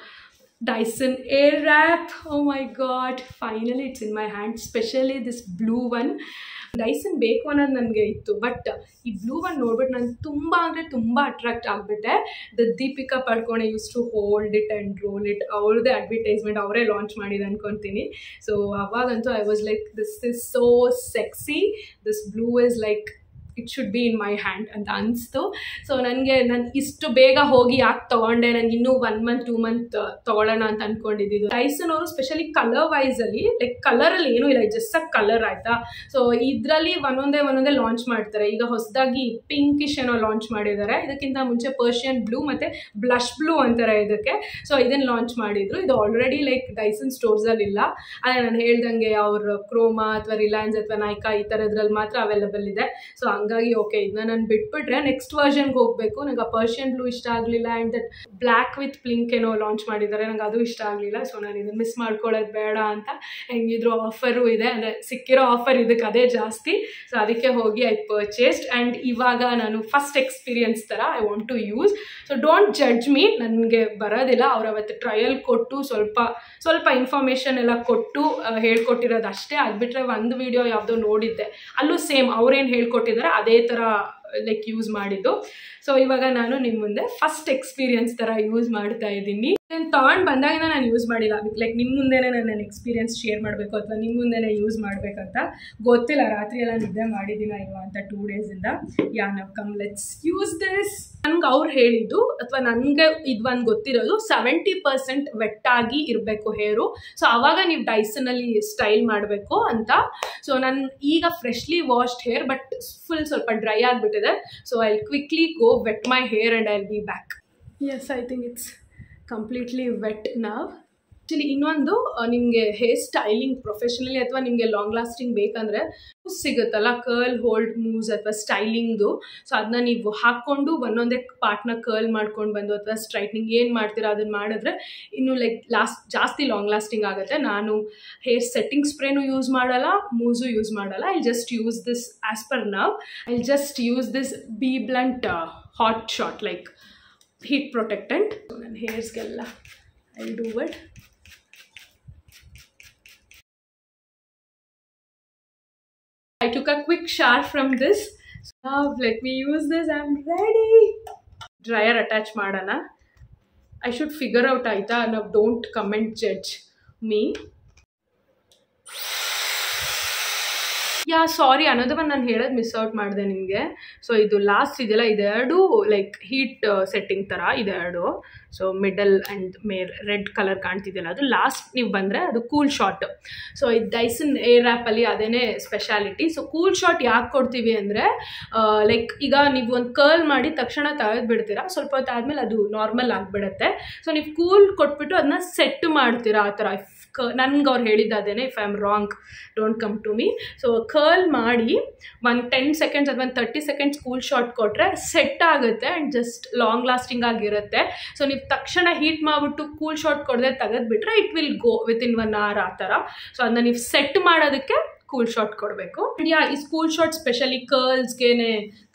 Dyson Airwrap. Oh my god, finally it's in my hand, especially this blue one. Dyson ಬೇಕು ಅನ್ನೋದು ನನಗೆ ಇತ್ತು, ಬಟ್ ಈ ಬ್ಲೂ ಒನ್ ನೋಡ್ಬಿಟ್ಟು ನಾನು ತುಂಬ ಅಂದರೆ ತುಂಬ ಅಟ್ರಾಕ್ಟ್ ಆಗಿಬಿಟ್ಟೆ. Deepika Padukone used to hold it and roll it, ಅವ್ರದ್ದೇ ಅಡ್ವರ್ಟೈಸ್ಮೆಂಟ್ ಅವರೇ ಲಾಂಚ್ ಮಾಡಿದ್ದು ಅನ್ಕೊತೀನಿ. ಸೊ ಅವಾಗಂತೂ I was like this is so sexy, this blue is like it should be in my hand ಅಂತ ಅನಿಸ್ತು. ಸೊ ನನಗೆ ನಾನು ಇಷ್ಟು ಬೇಗ ಹೋಗಿ ಯಾಕೆ ತೊಗೊಂಡೆ, ನನಗೆ ಇನ್ನೂ 1 month 2 month ತೊಗೊಳ್ಳೋಣ ಅಂತ ಅಂದ್ಕೊಂಡಿದ್ದು. ಡೈಸನ್ ಅವರು ಸ್ಪೆಷಲಿ ಕಲರ್ ವೈಸಲ್ಲಿ ಲೈಕ್ ಕಲರಲ್ಲಿ ಏನೂ ಇಲ್ಲ, ಜಸ್ಟ್ ಅ ಕಲರ್ ಆಯಿತಾ. ಸೊ ಇದರಲ್ಲಿ ಒಂದೊಂದೇ ಲಾಂಚ್ ಮಾಡ್ತಾರೆ. ಈಗ ಹೊಸದಾಗಿ ಪಿಂಕಿಶ್ ಏನೋ ಲಾಂಚ್ ಮಾಡಿದ್ದಾರೆ, ಇದಕ್ಕಿಂತ ಮುಂಚೆ ಪರ್ಷಿಯನ್ ಬ್ಲೂ ಮತ್ತು ಬ್ಲಷ್ ಬ್ಲೂ ಅಂತಾರೆ ಇದಕ್ಕೆ. ಸೊ ಇದನ್ನು ಲಾಂಚ್ ಮಾಡಿದ್ರು. ಇದು ಆಲ್ರೆಡಿ ಲೈಕ್ ಡೈಸನ್ ಸ್ಟೋರ್ಸಲ್ಲಿ ಇಲ್ಲ, ಅದೇ ನಾನು ಹೇಳ್ದಂಗೆ ಅವ್ರ ಕ್ರೋಮಾ ಅಥವಾ ರಿಲಯನ್ಸ್ ಅಥವಾ ನೈಕಾ ಈ ಥರದ್ರಲ್ಲಿ ಮಾತ್ರ ಅವೈಲಬಲ್ ಇದೆ. ಸೊ ಹಂಗಾಗಿ ಓಕೆ, ಇದನ್ನ ನಾನು ಬಿಟ್ಬಿಟ್ರೆ ನೆಕ್ಸ್ಟ್ ವರ್ಷನ್ಗೆ ಹೋಗಬೇಕು. ನನಗೆ ಆ ಪರ್ಷಿಯನ್ ಬ್ಲೂ ಇಷ್ಟ ಆಗಲಿಲ್ಲ, and that black with pink ಏನೋ ಲಾಂಚ್ ಮಾಡಿದ್ದಾರೆ, ನಂಗೆ ಅದು ಇಷ್ಟ ಆಗಲಿಲ್ಲ. ಸೊ ನಾನು ಇದನ್ನು ಮಿಸ್ ಮಾಡ್ಕೊಳ್ಳೋದು ಬೇಡ ಅಂತ, ಹೆಂಗಿದ್ರು ಆಫರು ಇದೆ, ಅಂದರೆ ಸಿಕ್ಕಿರೋ ಆಫರ್ ಇದಕ್ಕೆ ಅದೇ ಜಾಸ್ತಿ. ಸೊ ಅದಕ್ಕೆ ಹೋಗಿ ಐ ಪರ್ಚೇಸ್ಡ್. ಆ್ಯಂಡ್ ಇವಾಗ ನಾನು ಫಸ್ಟ್ ಎಕ್ಸ್ಪೀರಿಯನ್ಸ್ ಥರ I want to use. So don't judge me, ನನಗೆ ಬರೋದಿಲ್ಲ. ಅವ್ರು ಅವತ್ತು ಟ್ರಯಲ್ ಕೊಟ್ಟು ಸ್ವಲ್ಪ ಇನ್ಫಾರ್ಮೇಷನ್ ಎಲ್ಲ ಕೊಟ್ಟು ಹೇಳ್ಕೊಟ್ಟಿರೋದು ಅಷ್ಟೇ. ಅದು ಬಿಟ್ಟರೆ ಒಂದು ವಿಡಿಯೋ ಯಾವುದೋ ನೋಡಿದ್ದೆ, ಅಲ್ಲೂ ಸೇಮ್ ಅವ್ರೇನು ಹೇಳ್ಕೊಟ್ಟಿದ್ದಾರೆ ಅದೇ ಥರ ಲೈಕ್ ಯೂಸ್ ಮಾಡಿದ್ದು. ಸೊ ಇವಾಗ ನಾನು ನಿಮ್ಮ ಮುಂದೆ ಫಸ್ಟ್ ಎಕ್ಸ್ಪೀರಿಯನ್ಸ್ ಥರ ಯೂಸ್ ಮಾಡ್ತಾ ಇದ್ದೀನಿ. ನಾನು ತೊಗೊಂಡು ಬಂದಾಗಿಂದ ನಾನು ಯೂಸ್ ಮಾಡಿಲ್ಲ, ಲೈಕ್ ನಿಮ್ಮ ಮುಂದೆನೇ ನನ್ನ ಎಕ್ಸ್ಪೀರಿಯನ್ಸ್ ಶೇರ್ ಮಾಡಬೇಕು ಅಥವಾ ನಿಮ್ಮ ಮುಂದೆನೇ ಯೂಸ್ ಮಾಡಬೇಕಂತ ಗೊತ್ತಿಲ್ಲ. ರಾತ್ರಿ ಎಲ್ಲ ನಿದ್ದೆ ಮಾಡಿದ್ದೀನ ಇಲ್ವಾ ಅಂತ 2 days-ಇಂದ. ಯಾ ನಾವು ಕಮ್ ಲೆಟ್ಸ್ ಯೂಸ್ ದಿಸ್. ನನಗೆ ಅವ್ರು ಹೇಳಿದ್ದು ಅಥವಾ ನನಗೆ ಇದು ಒಂದು ಗೊತ್ತಿರೋದು 70% ವೆಟ್ಟಾಗಿ ಇರಬೇಕು ಹೇರು. ಸೊ ಆವಾಗ ನೀವು ಡೈಸನಲ್ಲಿ ಸ್ಟೈಲ್ ಮಾಡಬೇಕು ಅಂತ. ಸೊ ನಾನು ಈಗ freshly washed hair, but full ಸ್ವಲ್ಪ ಡ್ರೈ ಆಗಿಬಿಟ್ಟಿದೆ. So I will quickly go wet my hair and I will be back. Yes, I think it's completely wet now. Actually ಇನ್ನೊಂದು, ನಿಮಗೆ ಹೇರ್ ಸ್ಟೈಲಿಂಗ್ ಪ್ರೊಫೆಷನಲಿ ಅಥವಾ ನಿಮಗೆ long lasting ಬೇಕಂದರೆ ಸಿಗುತ್ತಲ್ಲ curl hold moves ಅಥವಾ ಸ್ಟೈಲಿಂಗ್ದು. So ಅದನ್ನ ನೀವು ಹಾಕ್ಕೊಂಡು ಒಂದೊಂದೇ ಪಾರ್ಟ್ನ ಕರ್ಲ್ ಮಾಡ್ಕೊಂಡು ಬಂದು ಅಥವಾ ಸ್ಟ್ರೈಟ್ನಿಂಗ್ ಏನು ಮಾಡ್ತೀರಾ ಅದನ್ನು ಮಾಡಿದ್ರೆ ಇನ್ನೂ ಲೈಕ್ ಜಾಸ್ತಿ ಲಾಂಗ್ ಲಾಸ್ಟಿಂಗ್ ಆಗುತ್ತೆ. ನಾನು ಹೇರ್ ಸೆಟ್ಟಿಂಗ್ ಸ್ಪ್ರೇನೂ ಯೂಸ್ ಮಾಡಲ್ಲ, ಮೂವ್ಸು ಯೂಸ್ ಮಾಡಲ್ಲ. I just use this as per now. I just use this Bblunt hot shot like heat protectant. So ನನ್ನ ಹೇರ್ಸ್ಗೆಲ್ಲ I'll do it. I took a quick shower from this. So now let me use this. I'm ready. Dryer attach ಮಾಡೋಣ. I should figure out ಆಯ್ತಾ. Now don't comment judge me. ಯಾ ಸಾರಿ, ಅನ್ನೋದು ನಾನು ಹೇಳೋದು miss out ಮಾಡಿದೆ ನಿಮಗೆ. So ಇದು last ಇದೆಯಲ್ಲ, ಇದೆರಡು ಲೈಕ್ ಹೀಟ್ ಸೆಟ್ಟಿಂಗ್ ಥರ ಇದೆರಡು. So middle and red colour ಕಾಣ್ತಿದೆಯಲ್ಲ, ಅದು ಲಾಸ್ಟ್ ನೀವು ಬಂದರೆ ಅದು ಕೂಲ್ ಶಾಟ್. ಸೊ ಇದು ಡೈಸನ್ ಏರ್ವ್ರ್ಯಾಪಲ್ಲಿ ಅದೇನೇ ಸ್ಪೆಷಾಲಿಟಿ. ಸೊ ಕೂಲ್ ಶಾಟ್ ಯಾಕೆ ಕೊಡ್ತೀವಿ ಅಂದರೆ ಲೈಕ್ ಈಗ ನೀವು ಒಂದು ಕರ್ಲ್ ಮಾಡಿ ತಕ್ಷಣ ತೆಗೆದುಬಿಡ್ತೀರಾ, ಸ್ವಲ್ಪ ಹೊತ್ತು ಆದಮೇಲೆ ಅದು ನಾರ್ಮಲ್ ಆಗಿಬಿಡುತ್ತೆ. ಸೊ ನೀವು ಕೂಲ್ ಕೊಟ್ಬಿಟ್ಟು ಅದನ್ನ ಸೆಟ್ ಮಾಡ್ತೀರಾ ಆ ಥರ. ನನ್ಗೆ ಅವ್ರು ಹೇಳಿದ್ದು ಅದೇನೆ, if I am wrong don't come to me. So curl ಮಾಡಿ ಒಂದು 10 seconds ಅಥವಾ 30 seconds ಕೂಲ್ ಶಾಟ್ ಕೊಟ್ಟರೆ ಸೆಟ್ ಆಗುತ್ತೆ ಆ್ಯಂಡ್ ಜಸ್ಟ್ ಲಾಂಗ್ ಲಾಸ್ಟಿಂಗ್ ಆಗಿರುತ್ತೆ. ಸೊ ನೀವು ತಕ್ಷಣ ಹೀಟ್ ಮಾಡಿಬಿಟ್ಟು ಕೂಲ್ ಶಾಟ್ ಕೊಡದೆ ತೆಗೆದುಬಿಟ್ರೆ it will go within 1 hour ಆ ಥರ. ಸೊ ಅದನ್ನ ನೀವು ಸೆಟ್ ಮಾಡೋದಕ್ಕೆ ಕೂಲ್ ಶಾಟ್ ಕೊಡಬೇಕು. ಯಾ ಈ ಕೂಲ್ ಶಾಟ್ ಸ್ಪೆಷಲಿ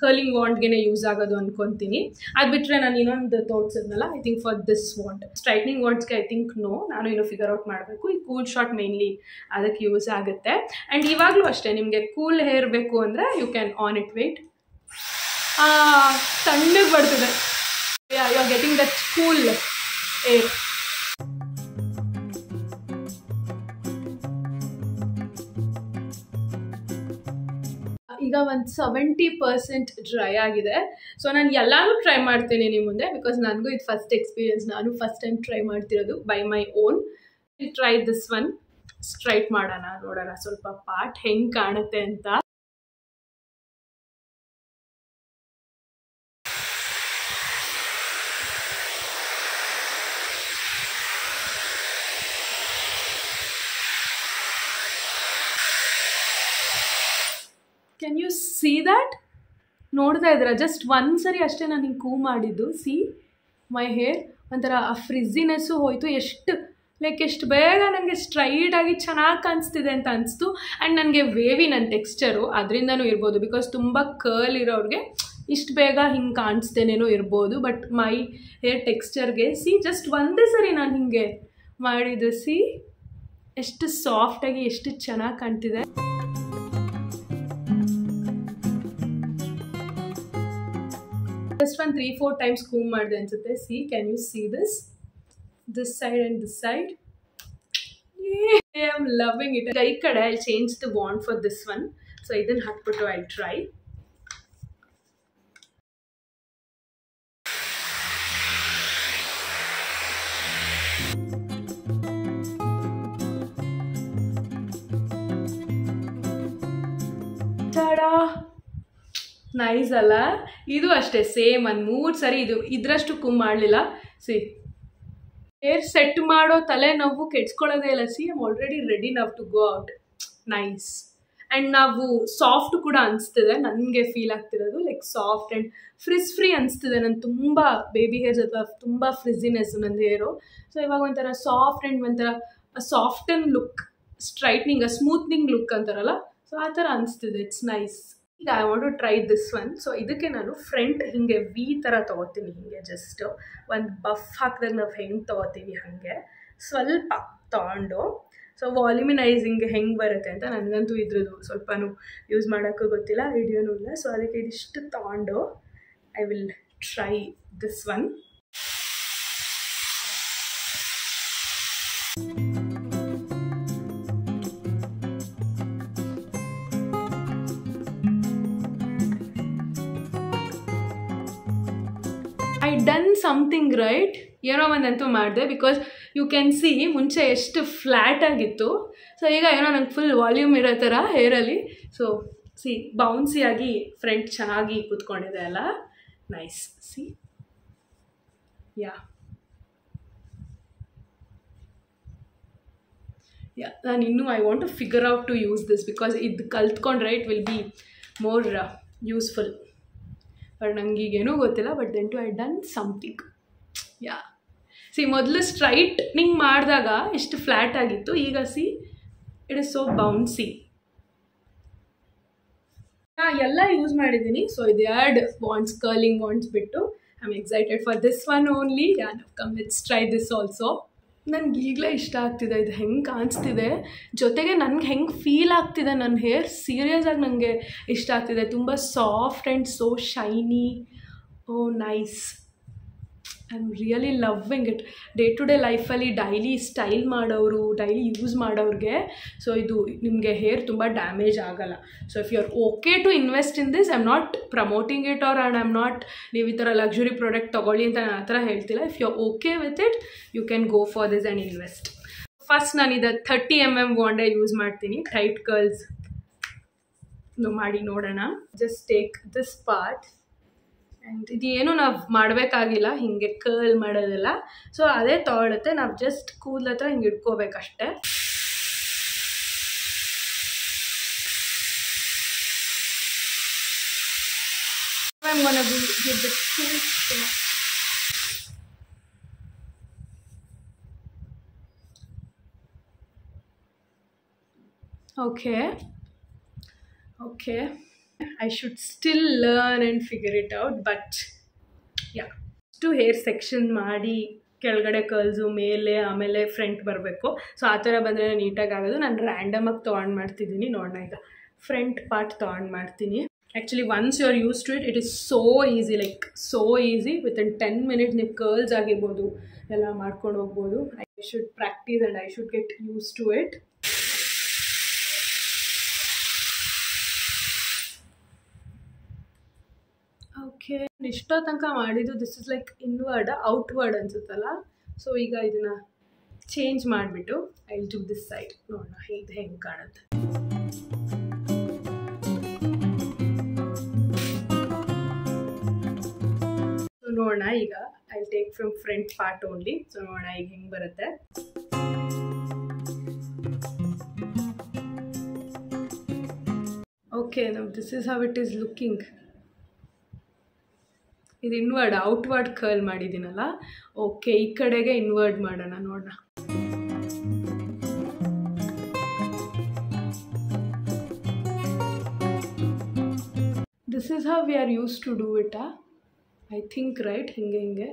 ಕರ್ಲಿಂಗ್ ವಾಂಡ್ಗೆ ಯೂಸ್ ಆಗೋದು ಅನ್ಕೊತೀನಿ. ಅದು ಬಿಟ್ಟರೆ ನಾನು ಇನ್ನೊಂದು ತೋರಿಸಿದ್ನಲ್ಲ, I think for this wand straightening ವಾಂಡ್ಸ್ಗೆ ಐ ಥಿಂಕ್ ನೋ, ನಾನು ಇನ್ನೂ ಫಿಗರ್ ಔಟ್ ಮಾಡಬೇಕು. ಈ ಕೂಲ್ ಶಾಟ್ ಮೇನ್ಲಿ ಅದಕ್ಕೆ ಯೂಸ್ ಆಗುತ್ತೆ. ಆ್ಯಂಡ್ ಇವಾಗಲೂ ಅಷ್ಟೇ, ನಿಮಗೆ ಕೂಲ್ ಹೇರ್ ಬೇಕು ಅಂದರೆ you can on it. Wait, ತಣ್ಣಗೆ ಬರ್ತಿದೆ. You are getting that cool air. ಈಗ ಒಂದು 70% ಡ್ರೈ ಆಗಿದೆ. ಸೊ ನಾನು ಎಲ್ಲನೂ ಟ್ರೈ ಮಾಡ್ತೀನಿ ನಿಮ್ಮ ಮುಂದೆ, ಬಿಕಾಸ್ ನನಗೂ ಇದು ಫಸ್ಟ್ ಎಕ್ಸ್ಪೀರಿಯನ್ಸ್. ನಾನು ಫಸ್ಟ್ ಟೈಮ್ ಟ್ರೈ ಮಾಡ್ತಿರೋದು by my own. Try this one. Straight ಮಾಡೋಣ, ನೋಡೋಣ ಸ್ವಲ್ಪ ಪಾರ್ಟ್ ಹೆಂಗೆ ಕಾಣುತ್ತೆ ಅಂತ. Can U see that? ನೋಡ್ತಾ ಇದ್ದೀರಾ? ಜಸ್ಟ್ ಒಂದು ಸರಿ ಅಷ್ಟೇ ನಾನು ಹಿಂಗೆ ಕೂವ್ ಮಾಡಿದ್ದು. ಸಿ ಮೈ ಹೇರ್ ಒಂಥರ ಆ ಫ್ರಿಜ್ಜಿನೆಸ್ಸು ಹೋಯಿತು. ಎಷ್ಟು ಬೇಗ ನನಗೆ ಸ್ಟ್ರೈಟಾಗಿ ಚೆನ್ನಾಗಿ ಕಾಣಿಸ್ತಿದೆ ಅಂತ ಅನಿಸ್ತು. ಆ್ಯಂಡ್ ನನಗೆ ವೇವಿ ನನ್ನ ಟೆಕ್ಸ್ಚರು ಅದರಿಂದನೂ ಇರ್ಬೋದು, ಬಿಕಾಸ್ ತುಂಬ ಕರ್ಲ್ ಇರೋರಿಗೆ ಇಷ್ಟು ಬೇಗ ಹಿಂಗೆ ಕಾಣಿಸ್ದೇನೇನೋ ಇರ್ಬೋದು. ಬಟ್ ಮೈ ಹೇರ್ ಟೆಕ್ಸ್ಚರ್ಗೆ ಸಿ ಜಸ್ಟ್ ಒಂದೇ ಸರಿ ನಾನು ಹಿಂಗೆ ಮಾಡಿದ್ದು. ಸಿ ಎಷ್ಟು ಸಾಫ್ಟಾಗಿ ಎಷ್ಟು ಚೆನ್ನಾಗಿ ಕಾಣ್ತಿದೆ. ಜಸ್ಟ್ ಒಂದು 3-4 ಟೈಮ್ಸ್ ಕೂಮ್ ಮಾಡಿದೆ ಅನ್ಸುತ್ತೆ. C can U C this side and this side? I am loving it. ಈ ಕಡೆ I'll change the wand for this one. So ಇದನ್ನು ಹಾಕ್ಬಿಟ್ಟು I'll try. ಟಾಡಾ! ನೈಸ್ ಅಲ್ಲ? ಇದು ಅಷ್ಟೇ ಸೇಮ್ ಒಂದು 3 ಸರಿ ಇದರಷ್ಟು ಕೂಮ್ ಮಾಡಲಿಲ್ಲ. ಸಿ ಹೇರ್ ಸೆಟ್ ಮಾಡೋ ತಲೆನೋವು ಕೆಡ್ಸ್ಕೊಳ್ಳೋದೇ ಇಲ್ಲ. See I'm already ready now to go out. Nice. And ನಾವು ಸಾಫ್ಟ್ ಕೂಡ ಅನಿಸ್ತಿದೆ. ನನಗೆ ಫೀಲ್ ಆಗ್ತಿರೋದು ಲೈಕ್ ಸಾಫ್ಟ್ ಆ್ಯಂಡ್ ಫ್ರೀ ಅನಿಸ್ತಿದೆ. ನಾನು ತುಂಬ ಬೇಬಿ ಹೇರ್ಸ್ ಅಥವಾ ತುಂಬ ಫ್ರಿಝಿನೆಸ್ ನನ್ನ ಹೇರು. ಸೊ ಇವಾಗ ಒಂಥರ ಸಾಫ್ಟ್ ಆ್ಯಂಡ್ ಒಂಥರ soften look, straightening, smoothening look ಅಂತಾರಲ್ಲ, ಸೊ ಆ ಥರ ಅನಿಸ್ತಿದೆ. It's nice. ಈಗ I want to try this one. So ಇದಕ್ಕೆ ನಾನು ಫ್ರಂಟ್ ಹಿಂಗೆ ವಿ ಥರ ತೊಗೋತೀನಿ. ಹಿಂಗೆ ಜಸ್ಟ್ ಒಂದು ಬಫ್ ಹಾಕಿದಾಗ ನಾವು ಹೆಂಗೆ ತೊಗೋತೀವಿ ಹಾಗೆ ಸ್ವಲ್ಪ ತೊಗೊಂಡು, ಸೊ ವಾಲ್ಯುಮಿನೈಸಿಂಗ್ ಹೆಂಗೆ ಬರುತ್ತೆ ಅಂತ ನನಗಂತೂ ಇದ್ರದ್ದು ಸ್ವಲ್ಪನೂ ಯೂಸ್ ಮಾಡೋಕ್ಕೂ ಗೊತ್ತಿಲ್ಲ, ವಿಡಿಯೋನೂ ಇಲ್ಲ. ಸೊ ಅದಕ್ಕೆ ಇದಿಷ್ಟು ತೊಗೊಂಡು I will try this one. I done something right. ಏನೋ ಒಂದಂತೂ ಮಾಡಿದೆ, ಬಿಕಾಸ್ ಯು ಕ್ಯಾನ್ ಸಿ ಮುಂಚೆ ಎಷ್ಟು ಫ್ಲ್ಯಾಟ್ ಆಗಿತ್ತು. ಸೊ ಈಗ ಏನೋ ನಂಗೆ ಫುಲ್ ವಾಲ್ಯೂಮ್ ಇರೋ ಥರ ಹೇರಲ್ಲಿ. ಸೊ ಸಿ ಬೌನ್ಸಿಯಾಗಿ ಫ್ರಂಟ್ ಚೆನ್ನಾಗಿ ಕೂತ್ಕೊಂಡಿದೆ ಅಲ್ಲ. ನೈಸ್. ಸಿ ನಾನು ಇನ್ನೂ I want to figure out to use this, because ಇದು ಕಲ್ತ್ಕೊಂಡ್ರೆ it will be more useful. But ನಂಗೆ ಈಗೇನೂ ಗೊತ್ತಿಲ್ಲ. But then to I done something. See ಮೊದಲು ಸ್ಟ್ರೈಟ್ನಿಂಗ್ ಮಾಡಿದಾಗ ಎಷ್ಟು ಫ್ಲ್ಯಾಟ್ ಆಗಿತ್ತು, ಈಗ see it is so bouncy. ಎಲ್ಲ ಯೂಸ್ ಮಾಡಿದ್ದೀನಿ. ಸೊ ಇದು 2 ಬಾಂಡ್ಸ್, ಕರ್ಲಿಂಗ್ ಬಾಂಡ್ಸ್ ಬಿಟ್ಟು I am excited for this one only. Come let's try this also. ನನಗೆ ಈಗಲೇ ಇಷ್ಟ ಆಗ್ತಿದೆ ಇದು ಹೆಂಗೆ ಕಾಣಿಸ್ತಿದೆ, ಜೊತೆಗೆ ನನಗೆ ಹೆಂಗೆ ಫೀಲ್ ಆಗ್ತಿದೆ ನನ್ನ ಹೇರ್. ಸೀರಿಯಸ್ ಆಗಿ ನನಗೆ ಇಷ್ಟ ಆಗ್ತಿದೆ. ತುಂಬ soft and so shiny. Oh nice. I am really loving it. Day to day ಲೈಫಲ್ಲಿ ಡೈಲಿ ಸ್ಟೈಲ್ ಮಾಡೋರು, ಡೈಲಿ ಯೂಸ್ ಮಾಡೋರಿಗೆ ಸೊ ಇದು ನಿಮಗೆ ಹೇರ್ ತುಂಬ ಡ್ಯಾಮೇಜ್ ಆಗೋಲ್ಲ. So if you are okay to invest in this, I am not promoting it or and I am not ನೀವು ಈ ಥರ ಲಕ್ಸುರಿ ಪ್ರಾಡಕ್ಟ್ ತೊಗೊಳ್ಳಿ ಅಂತ ನಾನು ಆ ಥರ ಹೇಳ್ತಿಲ್ಲ. If you are okay with it, you can go for this and invest. First ನಾನು ಇದು 30 mm ವಾಂಡೇ ಯೂಸ್ ಮಾಡ್ತೀನಿ. ಟೈಟ್ ಕರ್ಲ್ಸ್ ಮಾಡಿ ನೋಡೋಣ. Just take this part. And ಇದೇನು ನಾವು ಮಾಡಬೇಕಾಗಿಲ್ಲ, ಹೀಗೆ ಕರ್ಲ್ ಮಾಡೋದಿಲ್ಲ. ಸೊ ಅದೇ ತೊಗೊಳುತ್ತೆ. ನಾವು ಜಸ್ಟ್ ಕೂದಲ ಹತ್ರ ಹಿಂಗೆ ಇಟ್ಕೋಬೇಕಷ್ಟೆ. I'm gonna give the twist. Okay. I should still learn and figure it out, but yeah. To hair section ಮಾಡಿ ಕೆಳಗಡೆ ಕರ್ಲ್ಸು ಮೇಲೆ ಆಮೇಲೆ ಫ್ರಂಟ್ ಬರಬೇಕು. ಸೊ ಆ ಥರ ಬಂದರೆ ನೀಟಾಗಿ ಆಗೋದು. ನಾನು ರ್ಯಾಂಡಮಾಗಿ ತೊಗೊಂಡು ಮಾಡ್ತಿದ್ದೀನಿ. ನೋಡೋಣ, ಈಗ ಫ್ರಂಟ್ ಪಾರ್ಟ್ ತೊಗೊಂಡು ಮಾಡ್ತೀನಿ. Actually once you are used to it, it is so easy, like so easy. Within 10 minutes ನೀವು ಕರ್ಲ್ಸ್ ಆಗಿರ್ಬೋದು ಎಲ್ಲ ಮಾಡ್ಕೊಂಡು ಹೋಗ್ಬೋದು. I should practise and I should get used to it. Okay, ಇಷ್ಟೋ ತನಕ ಮಾಡಿದ್ದು this is like inward, outward ಅನ್ಸುತ್ತಲ್ಲ. So ಈಗ ಇದನ್ನು ಚೇಂಜ್ ಮಾಡಿಬಿಟ್ಟು I will do this side. ನೋಡೋಣ ಇದು ಹೆಂಗೆ ಕಾಣುತ್ತೆ. ಸೊ ನೋಡೋಣ, ಈಗ I will take from front part only. So ನೋಡೋಣ ಈಗ ಹೆಂಗೆ ಬರುತ್ತೆ. ಓಕೆ, ಓಕೆ ನಾವು this is how it is looking. ಇದು ಇನ್ವರ್ಡ್ ಔಟ್ವರ್ಡ್ ಕರ್ಲ್ ಮಾಡಿದ್ದೀನಲ್ಲ. ಓಕೆ, ಈ ಕಡೆಗೆ ಇನ್ವರ್ಡ್ ಮಾಡೋಣ, ನೋಡೋಣ. This is how we are used to do it. I think right, ಹಿಂಗೆ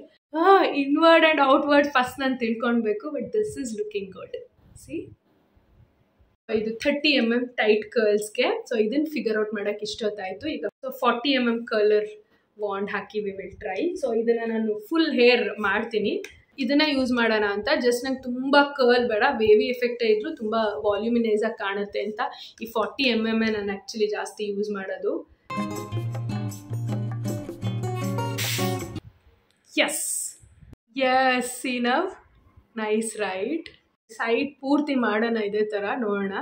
ಇನ್ವರ್ಡ್ ಆ್ಯಂಡ್ ಔಟ್ವರ್ಡ್ ಫಸ್ಟ್ ನಾನು ತಿಳ್ಕೊಳ್ಬೇಕು. But this is looking good. See, ಇದು 30 mm ಟೈಟ್ ಕರ್ಲ್ಸ್ಗೆ. ಸೊ ಇದನ್ನು ಫಿಗರ್ ಔಟ್ ಮಾಡೋಕ್ಕೆ ಇಷ್ಟೊತ್ತಾಯಿತು. ಈಗ 40 mm ಕಲರ್ ವಾಂಡ್ ಹಾಕಿ ವಿ ವಿಲ್ ಟ್ರೈ. ಸೊ ಇದನ್ನು ನಾನು ಫುಲ್ ಹೇರ್ ಮಾಡ್ತೀನಿ. ಇದನ್ನ ಯೂಸ್ ಮಾಡೋಣ ಅಂತ. ಜಸ್ಟ್ ನಂಗೆ ತುಂಬ ಕರ್ಲ್ ಬೇಡ, ವೇವಿ ಎಫೆಕ್ಟ್ ಇದ್ರೂ ತುಂಬ ವಾಲ್ಯೂಮಿನೈಸ್ ಆಗಿ ಕಾಣುತ್ತೆ ಅಂತ ಈ 40 mm ನಾನು ಆ್ಯಕ್ಚುಲಿ ಜಾಸ್ತಿ ಯೂಸ್ ಮಾಡೋದು. Yes enough. Nice right. Side ಪೂರ್ತಿ ಮಾಡೋಣ ಇದೇ ಥರ, ನೋಡೋಣ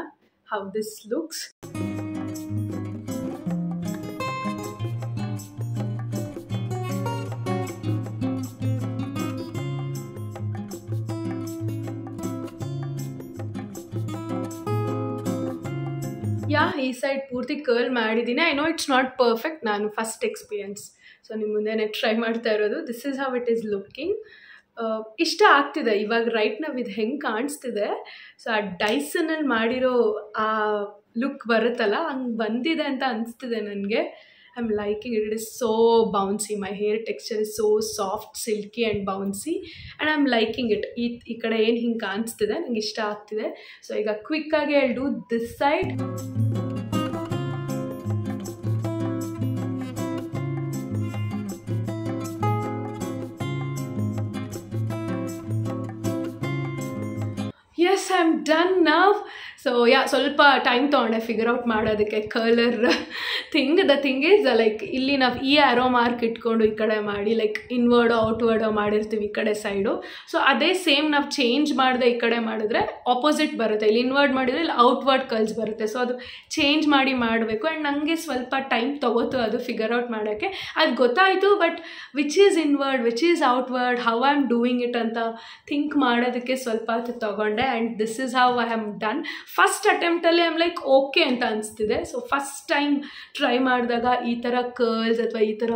ಹೌ ದಿಸ್ ಲುಕ್ಸ್. ಈ ಸೈಡ್ ಪೂರ್ತಿ ಕರ್ಲ್ ಮಾಡಿದ್ದೀನಿ. I know it's not perfect, ನಾನು ಫಸ್ಟ್ ಎಕ್ಸ್ಪೀರಿಯನ್ಸ್. ಸೊ ನಿಮ್ಮ ಮುಂದೆನೇ ಟ್ರೈ ಮಾಡ್ತಾ ಇರೋದು. This is how it is looking. ಇಷ್ಟ ಆಗ್ತಿದೆ ಇವಾಗ ರೈಟ್ ನಾವು ಇದು ಹೆಂಗೆ ಕಾಣಿಸ್ತಿದೆ. ಸೊ ಆ ಡೈಸನಲ್ಲಿ ಮಾಡಿರೋ ಆ ಲುಕ್ ಬರುತ್ತಲ್ಲ, ಹಂಗೆ ಬಂದಿದೆ ಅಂತ ಅನಿಸ್ತಿದೆ ನನಗೆ. I am liking it. It is so bouncy. My hair texture is so soft, silky and bouncy and I am liking it. ಈ ಕಡೆ ಏನು ಹಿಂಗೆ ಕಾಣಿಸ್ತಿದೆ ನನಗೆ ಇಷ್ಟ ಆಗ್ತಿದೆ. ಸೊ ಈಗ ಕ್ವಿಕ್ಕಾಗಿ I do this side. Yes, I'm done now. So ಸ್ವಲ್ಪ ಟೈಮ್ ತೊಗೊಂಡೆ ಫಿಗರ್ ಔಟ್ ಮಾಡೋದಕ್ಕೆ colour thing. The thing is like ಇಲ್ಲಿ ನಾವು ಈ ಆರೋ ಮಾರ್ಕ್ ಇಟ್ಕೊಂಡು ಈ ಕಡೆ ಮಾಡಿ ಲೈಕ್ ಇನ್ವರ್ಡೋ ಔಟ್ವರ್ಡೋ ಮಾಡಿರ್ತೀವಿ ಈ ಕಡೆ ಸೈಡು. ಸೊ ಅದೇ ಸೇಮ್ ನಾವು ಚೇಂಜ್ ಮಾಡಿದೆ ಈ ಕಡೆ ಮಾಡಿದ್ರೆ ಆಪೋಸಿಟ್ ಬರುತ್ತೆ. ಇಲ್ಲಿ ಇನ್ವರ್ಡ್ ಮಾಡಿದರೆ ಇಲ್ಲಿ ಔಟ್ವರ್ಡ್ ಕರ್ಲ್ಸ್ ಬರುತ್ತೆ. ಸೊ ಅದು ಚೇಂಜ್ ಮಾಡಿ ಮಾಡಬೇಕು. ಆ್ಯಂಡ್ ನನಗೆ ಸ್ವಲ್ಪ ಟೈಮ್ ತೊಗೋತು ಅದು ಫಿಗರ್ ಔಟ್ ಮಾಡೋಕ್ಕೆ. ಅದು ಗೊತ್ತಾಯಿತು, but which is inward, which is outward, how I am doing it ಅಂತ ಥಿಂಕ್ ಮಾಡೋದಕ್ಕೆ ಸ್ವಲ್ಪ ಹೊತ್ತು ತೊಗೊಂಡೆ. And this is how I am done. First ಅಟೆಂಪ್ಟಲ್ಲಿ ಐಮ್ ಲೈಕ್ ಓಕೆ ಅಂತ ಅನಿಸ್ತಿದೆ. ಸೊ ಫಸ್ಟ್ ಟೈಮ್ ಟ್ರೈ ಮಾಡಿದಾಗ ಈ ಥರ ಕರ್ಲ್ಸ್ ಅಥವಾ ಈ ಥರ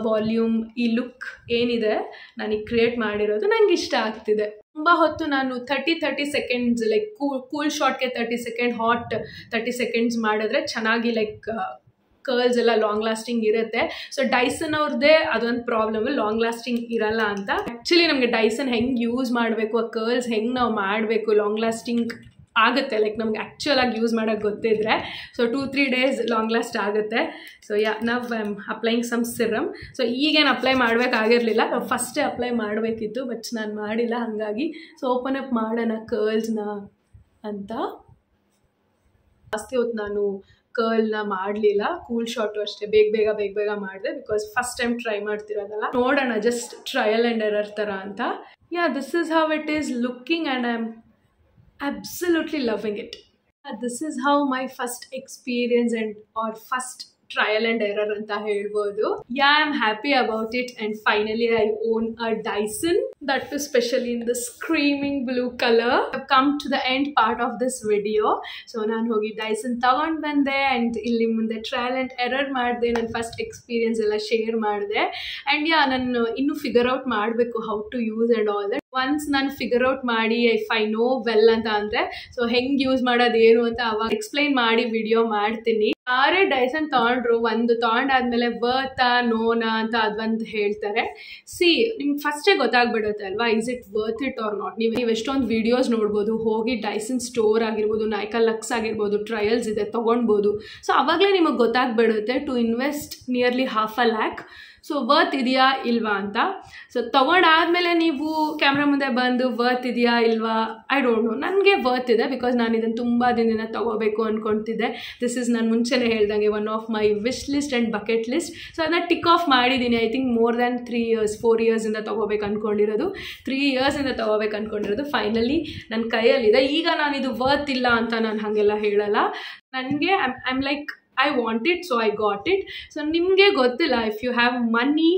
ವಾಲ್ಯೂಮ್, ಈ ಲುಕ್ ಏನಿದೆ ನನಗೆ ಕ್ರಿಯೇಟ್ ಮಾಡಿರೋದು ನನಗೆ ಇಷ್ಟ ಆಗ್ತಿದೆ. ತುಂಬ ಹೊತ್ತು ನಾನು 30 ಸೆಕೆಂಡ್ಸ್ ಲೈಕ್ ಕೂಲ್ ಶಾಟ್ಗೆ 30 ಸೆಕೆಂಡ್, ಹಾಟ್ 30 ಸೆಕೆಂಡ್ಸ್ ಮಾಡಿದ್ರೆ ಚೆನ್ನಾಗಿ ಲೈಕ್ ಕರ್ಲ್ಸ್ ಎಲ್ಲ ಲಾಂಗ್ ಲಾಸ್ಟಿಂಗ್ ಇರುತ್ತೆ. ಸೊ ಡೈಸನ್ ಅವ್ರದ್ದೇ ಅದೊಂದು ಪ್ರಾಬ್ಲಮ್, ಲಾಂಗ್ ಲಾಸ್ಟಿಂಗ್ ಇರಲ್ಲ ಅಂತ. ಆ್ಯಕ್ಚುಲಿ ನಮಗೆ ಡೈಸನ್ ಹೆಂಗೆ ಯೂಸ್ ಮಾಡಬೇಕು, ಆ ಕರ್ಲ್ಸ್ ಹೆಂಗೆ ನಾವು ಮಾಡಬೇಕು ಲಾಂಗ್ ಲಾಸ್ಟಿಂಗ್ ಆಗುತ್ತೆ. ಲೈಕ್ ನಮ್ಗೆ ಆ್ಯಕ್ಚುಲಾಗಿ ಯೂಸ್ ಮಾಡೋಕ್ಕೆ ಗೊತ್ತಿದ್ರೆ. ಸೊ 2-3 ಡೇಸ್ ಲಾಂಗ್ ಲಾಸ್ಟ್ ಆಗುತ್ತೆ. ಸೊ ನಾವು I am applying some serum. So ಈಗೇನು ಅಪ್ಲೈ ಮಾಡಬೇಕಾಗಿರಲಿಲ್ಲ, ನಾವು ಫಸ್ಟೇ ಅಪ್ಲೈ ಮಾಡಬೇಕಿತ್ತು, ಬಟ್ ನಾನು ಮಾಡಿಲ್ಲ. ಹಾಗಾಗಿ ಸೊ ಓಪನ್ ಅಪ್ ಮಾಡೋಣ ಕರ್ಲ್ಸ್ನ ಅಂತ. ಜಾಸ್ತಿ ಹೊತ್ತು ನಾನು ಕರ್ಲ್ನ ಮಾಡಲಿಲ್ಲ, ಕೂಲ್ ಶಾಟು ಅಷ್ಟೇ ಬೇಗ ಮಾಡಿದೆ. ಬಿಕಾಸ್ ಫಸ್ಟ್ ಟೈಮ್ ಟ್ರೈ ಮಾಡ್ತಿರೋದಲ್ಲ, ನೋಡೋಣ ಜಸ್ಟ್ ಟ್ರಯಲ್ ಆ್ಯಂಡ್ ಎರರ್ ಥರ ಅಂತ. This is how it is looking and I am absolutely loving it. This is how my first experience or first trial and error anta helbodu. I am happy about it, and finally I own a Dyson, that too specially in the screaming blue color. I've come to the end part of this video. So ನಾನು ಹೋಗಿ Dyson ತಗೊಂಡು ಬಂದೆ and ಇಲ್ಲಿ ಮುಂದೆ trial and error ಮಾಡಿದೆ. ನನ್ನ first experience ಎಲ್ಲ share ಮಾಡಿದೆ. ಆ್ಯಂಡ್ ನಾನು ಇನ್ನೂ ಫಿಗರ್ ಔಟ್ ಮಾಡಬೇಕು how to use and all that. Once ನಾನು ಫಿಗರ್ ಔಟ್ ಮಾಡಿ ಇಫ್ ಐ ನೋ ವೆಲ್ ಅಂತ ಅಂದರೆ ಸೊ ಹೆಂಗೆ ಯೂಸ್ ಮಾಡೋದು ಏನು ಅಂತ ಅವಾಗ ಎಕ್ಸ್ಪ್ಲೈನ್ ಮಾಡಿ ವಿಡಿಯೋ ಮಾಡ್ತೀನಿ. ಯಾರೇ ಡೈಸನ್ ತೊಗೊಂಡ್ರು ಒಂದು ತೊಗೊಂಡಾದ್ಮೇಲೆ ವರ್ತಾ ನೋನಾ ಅಂತ ಅದೊಂದು ಹೇಳ್ತಾರೆ. ನಿಮ್ಗೆ ಫಸ್ಟೇ ಗೊತ್ತಾಗ್ಬಿಡುತ್ತೆ ಅಲ್ವಾ, is it worth it or not. ನೀವು ಎಷ್ಟೊಂದು ವಿಡಿಯೋಸ್ ನೋಡ್ಬೋದು, ಹೋಗಿ ಡೈಸನ್ ಸ್ಟೋರ್ ಆಗಿರ್ಬೋದು, ನೈಕಾ ಲಕ್ಸ್ ಆಗಿರ್ಬೋದು, ಟ್ರಯಲ್ಸ್ ಇದೆ ತೊಗೊಳ್ಬೋದು. ಸೊ ಅವಾಗಲೇ ನಿಮಗೆ ಗೊತ್ತಾಗ್ಬಿಡುತ್ತೆ to invest nearly $500,000 so worth ಇದೆಯಾ ಇಲ್ವಾ ಅಂತ. ಸೊ ತೊಗೊಂಡಾದ್ಮೇಲೆ ನೀವು ಕ್ಯಾಮ್ರಾ ಮುಂದೆ ಬಂದು ವರ್ತ್ ಇದೆಯಾ ಇಲ್ವಾ, ಐ ಡೋಂಟ್ ನೋ. ನನಗೆ ವರ್ತ್ ಇದೆ, ಬಿಕಾಸ್ ನಾನು ಇದನ್ನು ತುಂಬ ದಿನದಿಂದ ತೊಗೋಬೇಕು ಅಂದ್ಕೊಳ್ತಿದ್ದೆ. ದಿಸ್ ಇಸ್ ನಾನು ಮುಂಚೆನೇ ಹೇಳ್ದಂಗೆ one of my wish list and bucket list. So ಅದನ್ನ ಟಿಕ್ ಆಫ್ ಮಾಡಿದ್ದೀನಿ. ಐ ಥಿಂಕ್ ಮೋರ್ ದ್ಯಾನ್ 4 yearsಯಿಂದ ತೊಗೋಬೇಕು ಅಂದ್ಕೊಂಡಿರೋದು. 3 yearsಯಿಂದ ತೊಗೋಬೇಕು ಅಂದ್ಕೊಂಡಿರೋದು. ಫೈನಲಿ ನನ್ನ ಕೈಯಲ್ಲಿದೆ. ಈಗ ನಾನು ಇದು ವರ್ತ್ ಇಲ್ಲ ಅಂತ ನಾನು ಹಾಗೆಲ್ಲ ಹೇಳಲ್ಲ. ನನಗೆ I am like I want it, so I got it. So ನಿಮಗೆ ಗೊತ್ತಿಲ್ಲ, if you have money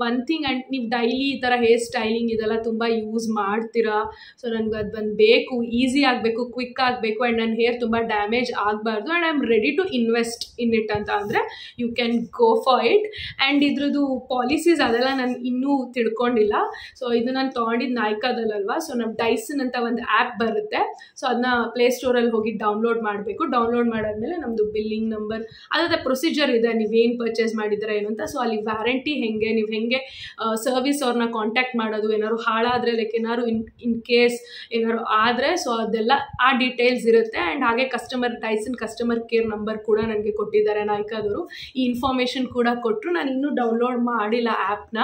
one thing and ನೀವು ಡೈಲಿ ಈ ಥರ ಹೇರ್ ಸ್ಟೈಲಿಂಗ್ ಇದೆಲ್ಲ ತುಂಬ ಯೂಸ್ ಮಾಡ್ತೀರಾ, ಸೊ ನನಗೆ ಅದು ಒಂದು ಬೇಕು, ಈಸಿ ಆಗಬೇಕು, ಕ್ವಿಕ್ ಆಗಬೇಕು ಆ್ಯಂಡ್ ನನ್ನ ಹೇರ್ ತುಂಬ ಡ್ಯಾಮೇಜ್ ಆಗಬಾರ್ದು and I am ready to invest in it ಅಂತ ಅಂದರೆ you can go for it. And ಇದ್ರದ್ದು ಪಾಲಿಸೀಸ್ ಅದೆಲ್ಲ ನಾನು ಇನ್ನೂ ತಿಳ್ಕೊಂಡಿಲ್ಲ. ಸೊ ಇದು ನಾನು ತೊಗೊಂಡಿದ್ದು ನಾಯ್ಕಾದಲ್ಲಲ್ವಾ, ಸೊ ನಮ್ಮ ಡೈಸನ್ ಅಂತ ಒಂದು ಆ್ಯಪ್ ಬರುತ್ತೆ, ಸೊ ಅದನ್ನ ಪ್ಲೇಸ್ಟೋರಲ್ಲಿ ಹೋಗಿ ಡೌನ್ಲೋಡ್ ಮಾಡಬೇಕು. ಡೌನ್ಲೋಡ್ ಮಾಡಾದ್ಮೇಲೆ ನಮ್ಮದು ಬಿಲ್ಲಿಂಗ್ ನಂಬರ್ ಅದಾದ ಪ್ರೊಸೀಜರ್ ಇದೆ, ನೀವೇನು ಪರ್ಚೇಸ್ ಮಾಡಿದ್ದೀರಾ ಏನು ಅಂತ. ಸೊ ಅಲ್ಲಿ ವ್ಯಾರಂಟಿ ಹೆಂಗೆ, ನೀವು ಹೆಂಗೆ ಸರ್ವಿಸ್ ಅವ್ರನ್ನ ಕಾಂಟ್ಯಾಕ್ಟ್ ಮಾಡೋದು, ಏನಾದ್ರು ಹಾಳಾದರೆ ಲೈಕ್ ಏನಾದ್ರು ಇನ್ ಕೇಸ್ ಏನಾದ್ರು ಆದರೆ, ಸೊ ಅದೆಲ್ಲ ಆ ಡೀಟೇಲ್ಸ್ ಇರುತ್ತೆ. ಆ್ಯಂಡ್ ಹಾಗೆ ಡೈಸನ್ ಕಸ್ಟಮರ್ ಕೇರ್ ನಂಬರ್ ಕೂಡ ನನಗೆ ಕೊಟ್ಟಿದ್ದಾರೆ ನಾಯ್ಕಾದವರು, ಈ ಇನ್ಫಾರ್ಮೇಷನ್ ಕೂಡ ಕೊಟ್ಟರು. ನಾನು ಇನ್ನೂ ಡೌನ್ಲೋಡ್ ಮಾಡಿಲ್ಲ ಆ್ಯಪ್ನ.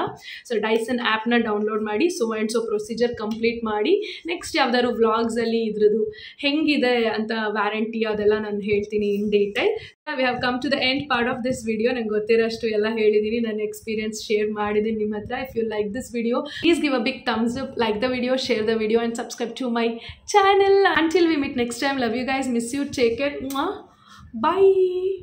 ಸೊ ಡೈಸನ್ ಆ್ಯಪ್ನ ಡೌನ್ಲೋಡ್ ಮಾಡಿ so and so procedure complete ಮಾಡಿ ನೆಕ್ಸ್ಟ್ ಯಾವ್ದಾದ್ರು ವ್ಲಾಗ್ಸಲ್ಲಿ ಇದ್ರದ್ದು ಹೆಂಗಿದೆ ಅಂತ ವ್ಯಾರಂಟಿ ಅದೆಲ್ಲ ನಾನು ಹೇಳ್ತೀನಿ in detail. We have come to the end part of this video. ನಂಗೆ ಗೊತ್ತಿರೋಷ್ಟು ಎಲ್ಲ ಹೇಳಿದ್ದೀನಿ, ನನ್ನ ಎಕ್ಸ್ಪೀರಿಯನ್ಸ್ ಶೇರ್ ಮಾಡಿದ್ದೀನಿ ನಿಮ್ಮ ಹತ್ರ. If you like this video, please give a big thumbs up, like the video, share the video and subscribe to my channel. Until we meet next time, love you guys, miss you, take care, bye.